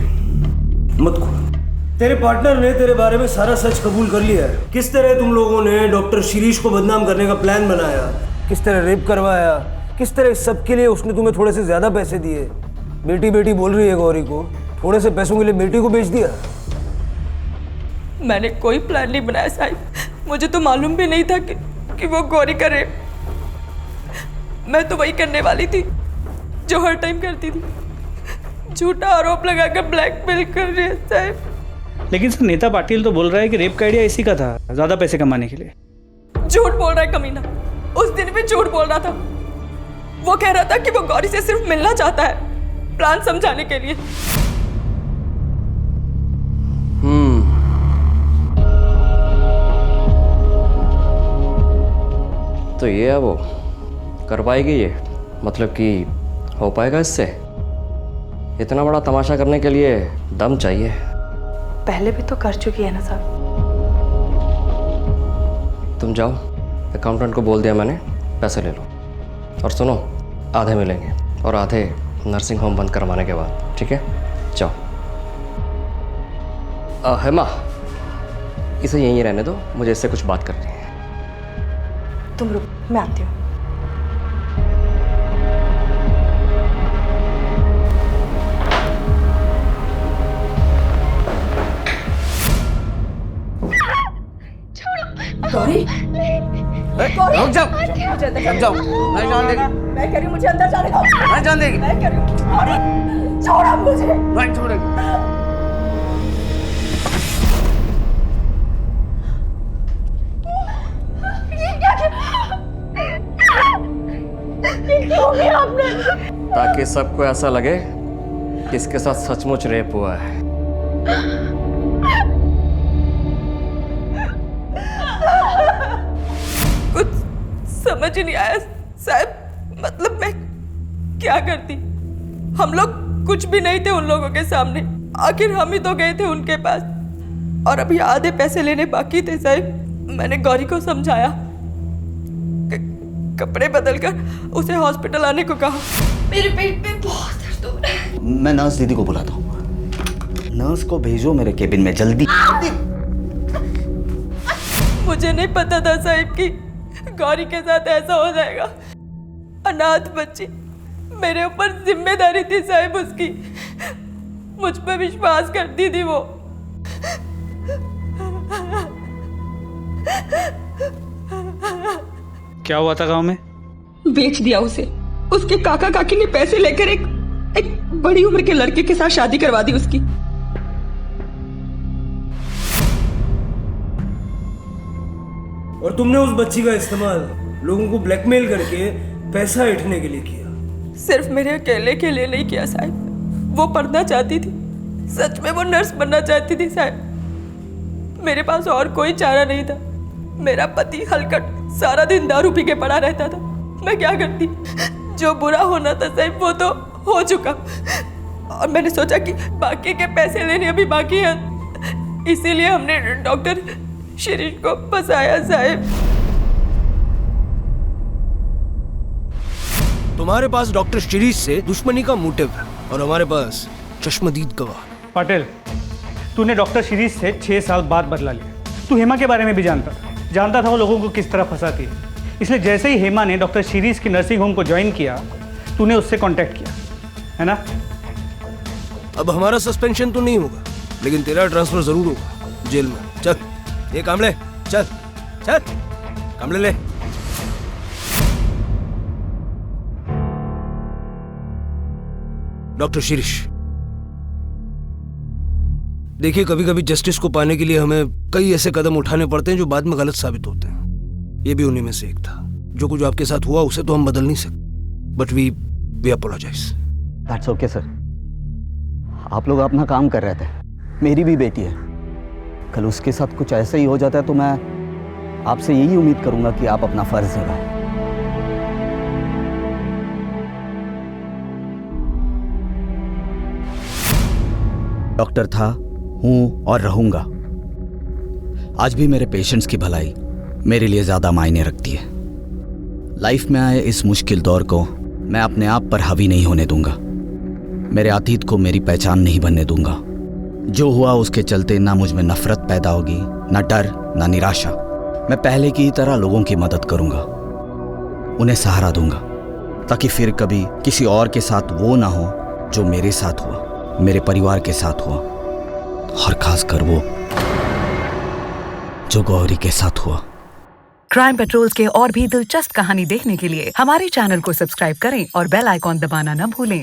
मत खोल। तेरे पार्टनर ने तेरे बारे में सारा सच कबूल कर लिया है। किस तरह तुम लोगों ने डॉक्टर शिरीष को बदनाम करने का प्लान बनाया, किस तरह रेप करवाया, किस तरह इस सब के लिए उसने तुम्हें थोड़े से ज्यादा पैसे दिए। बेटी बेटी बोल रही है गौरी को, थोड़े से पैसों के लिए बेटी को बेच दिया। मैंने कोई प्लान नहीं बनाया साहिब, मुझे तो मालूम भी नहीं था कि वो गौरी का रेप। मैं तो वही करने वाली थी जो हर टाइम करती थी, झूठा आरोप लगाकर ब्लैकमेल कर रही है साहिब। लेकिन सर, नेता पाटिल तो बोल रहा है कि रेप का आइडिया इसी का था, ज्यादा पैसे कमाने के लिए। झूठ बोल रहा है कमीना, उस दिन भी झूठ बोल रहा था। वो कह रहा था कि वो गौरी से सिर्फ मिलना चाहता है, प्लान समझाने के लिए। तो ये है वो, कर पाएगी ये? मतलब कि हो पाएगा इससे? इतना बड़ा तमाशा करने के लिए दम चाहिए। पहले भी तो कर चुकी है ना साहब। तुम जाओ, अकाउंटेंट को बोल दिया मैंने, पैसे ले लो। और सुनो, आधे मिलेंगे और आधे नर्सिंग होम बंद करवाने के बाद, ठीक है? जाओ। हेमा, इसे यहीं रहने दो, मुझे इससे कुछ बात करनी है। तुम रुक, मैं आती हूँ। गौरी, रुक जाओ, रुक जाओ, नहीं जान देगी। मैं कह रही हूँ मुझे अंदर जाने दो। नहीं जान देगी। मैं कह रही हूँ गौरी, छोड़ो मुझे। नहीं छोड़ेगी। ये क्या किया आपने? ताकि सबको ऐसा लगे कि इसके साथ सचमुच रेप हुआ है। कुछ समझ ही नहीं आया साहब, मतलब मैं क्या करती? हम लोग कुछ भी नहीं थे उन लोगों के सामने, आखिर हम ही तो गए थे उनके पास और अभी आधे पैसे लेने बाकी थे साहब। मैंने गौरी को समझाया, कपड़े बदलकर उसे हॉस्पिटल आने को कहा। मेरे पेट में बहुत दर्द हो रहा है। मैं नर्स दीदी को बुलाता हूँ। नर्स को भेजो मेरे केबिन में जल्दी। मुझे नहीं पता था साहिब कि गौरी के साथ ऐसा हो जाएगा। अनाथ बच्ची, मेरे ऊपर जिम्मेदारी थी साहिब उसकी। मुझ पर विश्वास करती थी वो। क्या हुआ था गांव में? बेच दिया उसे। उसके काका काकी ने पैसे लेकर एक बड़ी उम्र के लड़के के साथ शादी करवा दी उसकी। और तुमने उस बच्ची का इस्तेमाल लोगों को ब्लैकमेल करके पैसा ऐंठने के लिए किया। सिर्फ मेरे अकेले के लिए नहीं किया साहब, वो पढ़ना चाहती थी। सच में वो नर्स बनना चाहती थी साहब। मेरे पास और कोई चारा नहीं था। मेरा पति हलकट सारा दिन दारू पी के पड़ा रहता था। मैं क्या करती? जो बुरा होना था साहब वो तो हो चुका, और मैंने सोचा कि बाकी के पैसे लेने अभी बाकी हैं, इसीलिए हमने डॉक्टर शिरीष को फंसाया साहब। तुम्हारे पास डॉक्टर शिरीष से दुश्मनी का मोटिव है और हमारे पास चश्मदीद गवाह। पटेल, तूने डॉक्टर शिरीष से 6 साल बाद बदला लिया। तू हेमा के बारे में भी जानता था वो लोगों को किस तरह फंसाती है। इसलिए जैसे ही हेमा ने डॉक्टर शिरीष की नर्सिंग होम को ज्वाइन किया, तूने उससे कांटेक्ट किया, है ना? अब हमारा सस्पेंशन तो नहीं होगा, लेकिन तेरा ट्रांसफर जरूर होगा जेल में। चल ये कामले, चल चल कामले ले। डॉक्टर शिरीष, देखिए कभी कभी जस्टिस को पाने के लिए हमें कई ऐसे कदम उठाने पड़ते हैं जो बाद में गलत साबित होते हैं। ये भी उन्हीं में से एक था। जो कुछ आपके साथ हुआ उसे तो हम बदल नहीं सकते, but we apologise. That's okay sir. आप लोग अपना काम कर रहे थे। मेरी भी बेटी है, कल उसके साथ कुछ ऐसा ही हो जाता है तो मैं आपसे यही उम्मीद करूंगा कि आप अपना फर्ज निभाएं। डॉक्टर था, हूं और रहूंगा। आज भी मेरे पेशेंट्स की भलाई मेरे लिए ज्यादा मायने रखती है। लाइफ में आए इस मुश्किल दौर को मैं अपने आप पर हावी नहीं होने दूंगा। मेरे अतीत को मेरी पहचान नहीं बनने दूंगा। जो हुआ उसके चलते ना मुझ में नफरत पैदा होगी, ना डर, ना निराशा। मैं पहले की ही तरह लोगों की मदद करूंगा, उन्हें सहारा दूंगा, ताकि फिर कभी किसी और के साथ वो ना हो जो मेरे साथ हुआ, मेरे परिवार के साथ हुआ, और खासकर वो जो गौरी के साथ हुआ। क्राइम पेट्रोल्स के और भी दिलचस्प कहानी देखने के लिए हमारे चैनल को सब्सक्राइब करें और बेल आइकॉन दबाना न भूलें।